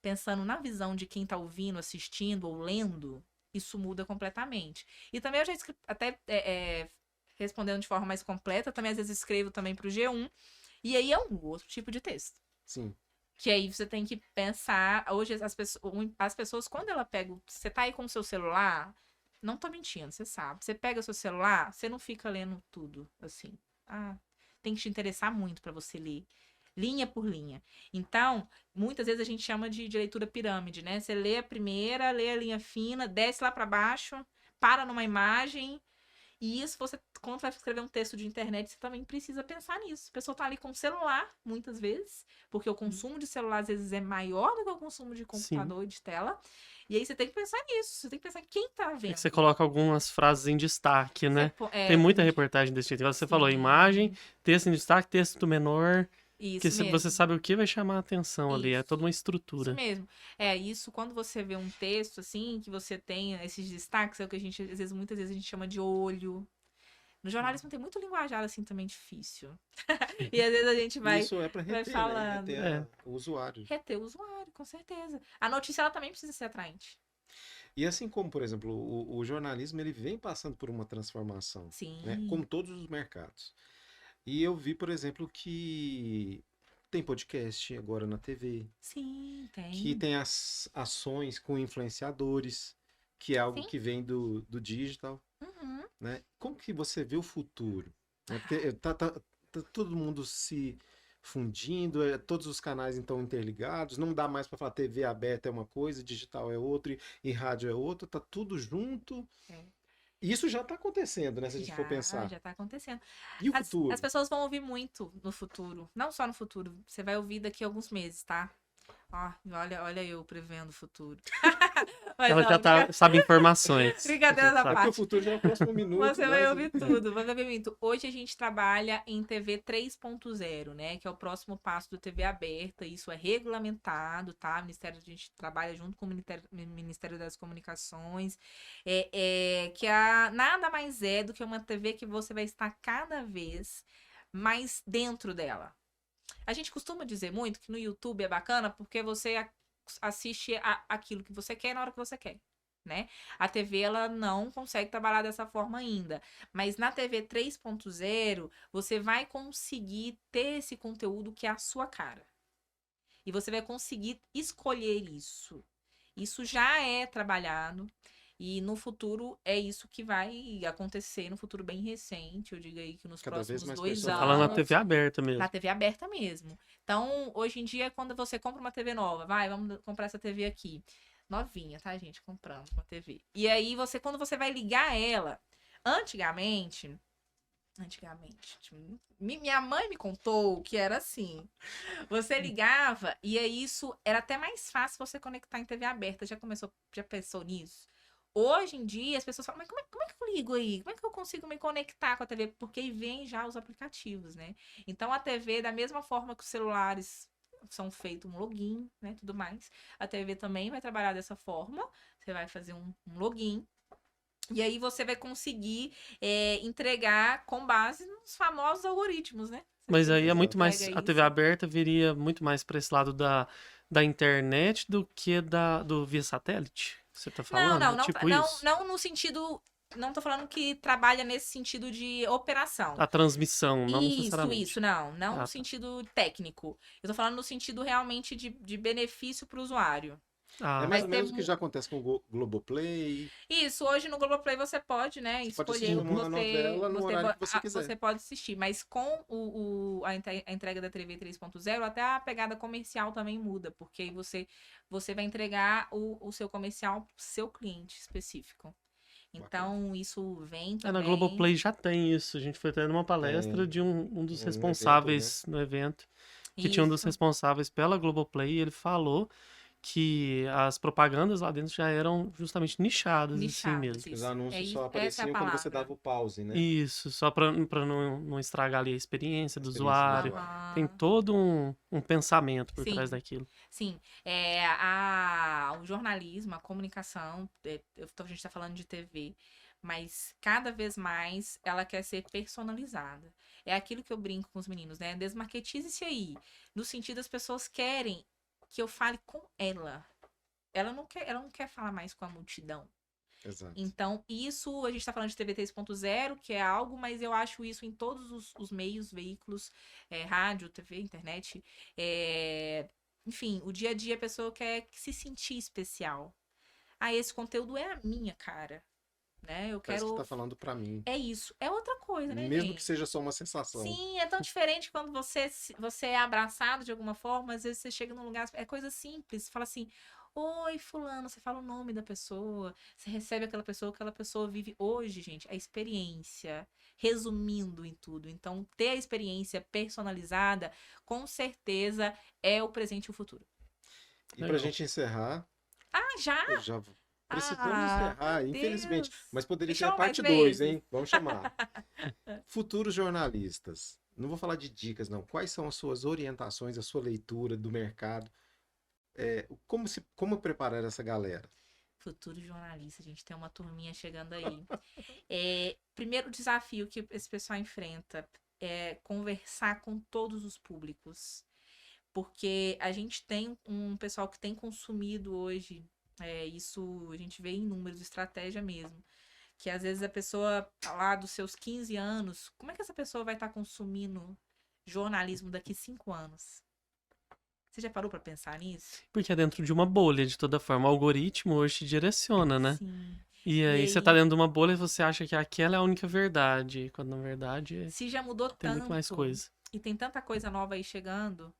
pensando na visão de quem tá ouvindo, assistindo ou lendo, isso muda completamente. E também eu já escrevi, até respondendo de forma mais completa, também às vezes escrevo também pro G1, e aí é um outro tipo de texto. Sim. Que aí você tem que pensar, hoje as pessoas, quando ela pega, você tá aí com o seu celular, não tô mentindo, você sabe, você pega o seu celular, você não fica lendo tudo, assim, tem que te interessar muito pra você ler linha por linha. Então, muitas vezes a gente chama de leitura pirâmide, né? Você lê a primeira, lê a linha fina, desce lá para baixo, para numa imagem. E isso, você, quando vai escrever um texto de internet, você também precisa pensar nisso. A pessoa tá ali com o celular, muitas vezes, porque o consumo de celular, às vezes, é maior do que o consumo de computador e de tela. E aí você tem que pensar nisso. Você tem que pensar em quem tá vendo. Você coloca algumas frases em destaque, né? Tem muita reportagem desse jeito. Igual você falou, imagem, texto em destaque, texto menor. Isso Que mesmo. você sabe o que vai chamar a atenção ali. É Isso. toda uma estrutura. Isso mesmo. Isso quando você vê um texto, assim, que você tem esses destaques, é o que a gente, muitas vezes a gente chama de olho. No jornalismo tem muito linguajar, assim, também difícil. E às vezes a gente vai, Isso é para vai reter, falando. né? Reter o usuário. Reter o usuário, com certeza. A notícia, ela também precisa ser atraente. E assim como, por exemplo, o jornalismo, ele vem passando por uma transformação, Sim. né? Como todos os mercados. E eu vi, por exemplo, que tem podcast agora na TV. Sim, tem. Que tem as ações com influenciadores, que é algo Sim. que vem do digital. Uhum. Né? Como que você vê o futuro? Né? Porque tá todo mundo se fundindo, todos os canais então interligados, não dá mais para falar TV aberta é uma coisa, digital é outra e rádio é outra, tá tudo junto. Isso já está acontecendo, né? Se a gente for pensar. Já está acontecendo. E o futuro? As pessoas vão ouvir muito no futuro. Não só no futuro. Você vai ouvir daqui a alguns meses, tá? Ó, olha eu prevendo o futuro. Mas ela não, já sabe informações. Brincadeira da Porque parte. o futuro já é o próximo minuto. Você vai ouvir tudo, vai ouvir muito. Hoje a gente trabalha em TV 3.0, né? Que é o próximo passo do TV aberta. Isso é regulamentado, tá? A gente trabalha junto com o Ministério das Comunicações. Nada mais é do que uma TV que você vai estar cada vez mais dentro dela. A gente costuma dizer muito que no YouTube é bacana porque você assiste aquilo que você quer na hora que você quer, né? A TV, ela não consegue trabalhar dessa forma ainda. Mas na TV 3.0, você vai conseguir ter esse conteúdo que é a sua cara. E você vai conseguir escolher isso. Isso já é trabalhado. E no futuro é isso que vai acontecer, no futuro bem recente, eu digo aí que nos próximos 2 anos. Falando na TV aberta mesmo. Na TV aberta mesmo. Então, hoje em dia, quando você compra uma TV nova, vamos comprar essa TV aqui. Novinha, tá, gente? Comprando uma TV. E aí, quando você vai ligar ela, antigamente, minha mãe me contou que era assim. Você ligava e aí isso era até mais fácil você conectar em TV aberta. Já pensou nisso? Hoje em dia, as pessoas falam, mas como é que eu ligo aí? Como é que eu consigo me conectar com a TV? Porque aí vem já os aplicativos, né? Então, a TV, da mesma forma que os celulares são feitos um login, né? Tudo mais. A TV também vai trabalhar dessa forma. Você vai fazer um login. E aí você vai conseguir entregar com base nos famosos algoritmos, né? Mas aí é muito mais... A TV aberta viria muito mais para esse lado da internet do que do via satélite? Você tá falando? Não no sentido... Não tô falando que trabalha nesse sentido de operação. A transmissão, não necessariamente. Isso, não no sentido técnico. Eu tô falando no sentido realmente de benefício para o usuário. É mais ou menos o que já acontece com o Globoplay. Isso, hoje no Globoplay você pode, né, escolher uma novela no horário que você quiser. Você pode assistir, mas com a entrega da TV 3.0, até a pegada comercial também muda, porque aí você vai entregar o seu comercial pro seu cliente específico. Então, isso vem também... Na Globoplay já tem isso. A gente foi até numa palestra de um dos responsáveis no evento. Que tinha um dos responsáveis pela Globoplay e ele falou que as propagandas lá dentro já eram justamente nichadas assim mesmo. Os anúncios só apareciam quando você dava o pause, né? Isso, só para não estragar ali a experiência do usuário. Tem todo um pensamento por trás daquilo. Sim, o jornalismo, a comunicação, a gente está falando de TV, mas cada vez mais ela quer ser personalizada. É aquilo que eu brinco com os meninos, né? Desmarketize-se aí, no sentido as pessoas querem que eu fale com ela. Ela não quer falar mais com a multidão. Exato. Então, isso, a gente tá falando de TV 3.0, que é algo, mas eu acho isso em todos os meios, veículos, rádio, TV, internet. Enfim, o dia a dia a pessoa quer se sentir especial. Esse conteúdo é a minha cara. né? Eu Parece que quero... tá falando pra mim. É isso. É outra coisa, né, Mesmo gente? que seja só uma sensação. Sim, é tão diferente quando você é abraçado de alguma forma, às vezes você chega num lugar, é coisa simples, você fala assim, oi, fulano, você fala o nome da pessoa, você recebe aquela pessoa vive hoje, gente, a experiência, resumindo em tudo. Então, ter a experiência personalizada, com certeza, é o presente e o futuro. E pra Legal. gente encerrar, Ah, já? já precisamos Ah, encerrar, meu infelizmente. Deus. Mas poderia Me ter a chama mais parte 2, vezes. hein? Vamos chamar. Futuros jornalistas. Não vou falar de dicas, não. Quais são as suas orientações, a sua leitura do mercado? Como preparar essa galera? Futuro jornalista, a gente tem uma turminha chegando aí. Primeiro desafio que esse pessoal enfrenta é conversar com todos os públicos. Porque a gente tem um pessoal que tem consumido hoje, isso a gente vê em números, estratégia mesmo. Que às vezes a pessoa lá dos seus 15 anos, como é que essa pessoa vai estar consumindo jornalismo daqui 5 anos? Você já parou para pensar nisso? Porque é dentro de uma bolha, de toda forma. O algoritmo hoje te direciona, né? Sim. E E aí você tá aí, dentro de uma bolha e você acha que aquela é a única verdade, quando na verdade se já mudou tem muito mais tanto coisa. e tem tanta coisa nova aí chegando,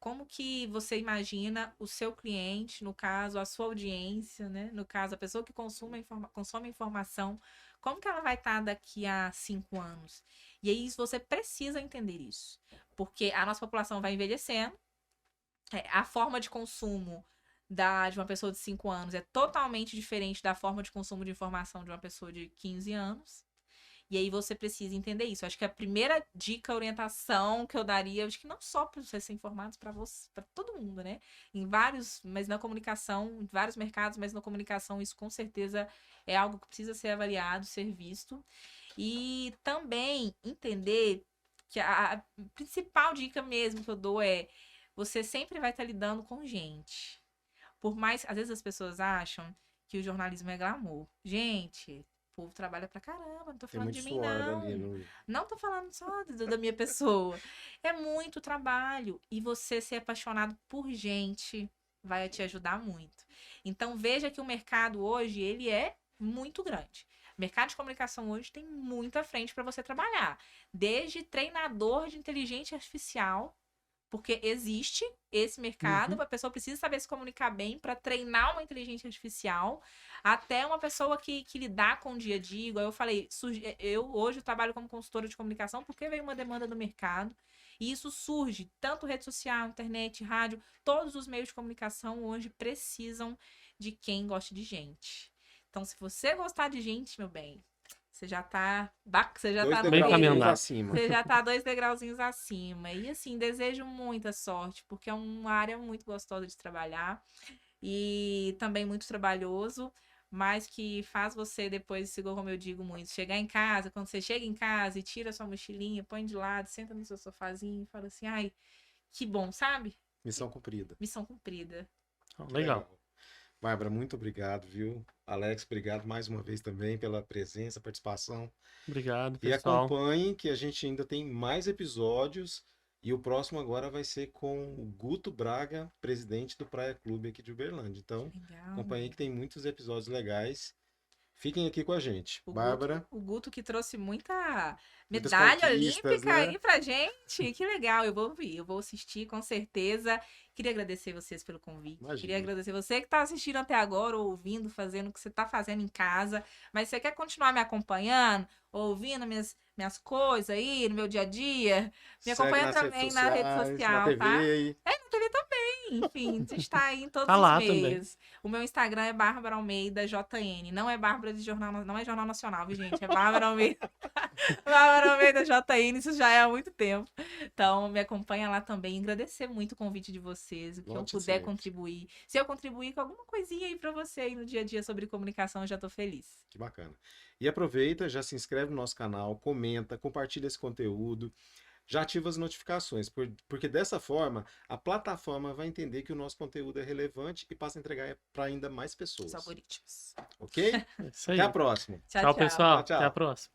como que você imagina o seu cliente, no caso, a sua audiência, né? No caso, a pessoa que consome informação, como que ela vai estar daqui a 5 anos? E aí você precisa entender isso. Porque a nossa população vai envelhecendo, a forma de consumo de uma pessoa de 5 anos é totalmente diferente da forma de consumo de informação de uma pessoa de 15 anos. E aí você precisa entender isso. Eu acho que a primeira dica, orientação que eu daria, eu acho que não só para vocês serem informados, para você, para todo mundo, né? Mas na comunicação, em vários mercados, mas na comunicação isso com certeza é algo que precisa ser avaliado, ser visto. E também entender que a principal dica mesmo que eu dou é você sempre vai estar lidando com gente. Por mais, às vezes as pessoas acham que o jornalismo é glamour. Gente, o povo trabalha pra caramba, não tô Tem falando muito de mim, suor ali. não. Não tô falando só da minha pessoa. É muito trabalho. E você ser apaixonado por gente vai te ajudar muito. Então, veja que o mercado hoje, ele é muito grande. O mercado de comunicação hoje tem muita frente para você trabalhar. Desde treinador de inteligência artificial, porque existe esse mercado, a pessoa precisa saber se comunicar bem para treinar uma inteligência artificial, até uma pessoa que lidar com o dia a dia. Igual eu falei, eu hoje trabalho como consultora de comunicação porque veio uma demanda do mercado. E isso surge, tanto rede social, internet, rádio, todos os meios de comunicação hoje precisam de quem gosta de gente. Então, se você gostar de gente, meu bem, você já tá no Bem meio. caminhado. acima. Você já tá 2 degrauzinhos acima. E assim, desejo muita sorte, porque é uma área muito gostosa de trabalhar e também muito trabalhoso, mas que faz você depois, igual como eu digo muito, chegar em casa, quando você chega em casa e tira sua mochilinha, põe de lado, senta no seu sofazinho e fala assim, ai, que bom, sabe? Missão cumprida. Missão cumprida. Legal. Bárbara, muito obrigado, viu? Alex, obrigado mais uma vez também pela presença, participação. Obrigado, E pessoal. acompanhem que a gente ainda tem mais episódios. E o próximo agora vai ser com o Guto Braga, presidente do Praia Clube aqui de Uberlândia. Então, Legal. acompanhem que tem muitos episódios legais. Fiquem aqui com a gente. O Bárbara. O Guto que trouxe muita Muitas medalha conquistas, olímpica né? aí pra gente. Que legal, eu vou ouvir, eu vou assistir com certeza. Queria agradecer vocês pelo convite. Imagina. Queria agradecer você que tá assistindo até agora, ou ouvindo, fazendo o que você tá fazendo em casa. Mas você quer continuar me acompanhando, ouvindo minhas coisas aí no meu dia a dia? Me Segue acompanha nas também redes na rede sociais, social, na TV tá? aí. Na TV também, enfim, a gente tá aí em todos Tá os lá também. meios. O meu Instagram é Bárbara Almeida JN. Não é Bárbara de Jornal, não é Jornal Nacional, viu, gente? É Bárbara Almeida. Bárbara Almeida JN, isso já é há muito tempo. Então, me acompanha lá também. Agradecer muito o convite de vocês, o que eu Volte puder sempre. contribuir. Se eu contribuir com alguma coisinha aí pra você aí no dia a dia sobre comunicação, eu já tô feliz. Que bacana. E aproveita, já se inscreve no nosso canal, comenta, compartilha esse conteúdo, já ativa as notificações, porque dessa forma a plataforma vai entender que o nosso conteúdo é relevante e passa a entregar para ainda mais Os pessoas. algoritmos. Ok? É isso aí. Até a próxima. Tchau, pessoal. Tchau, tchau. Até a próxima.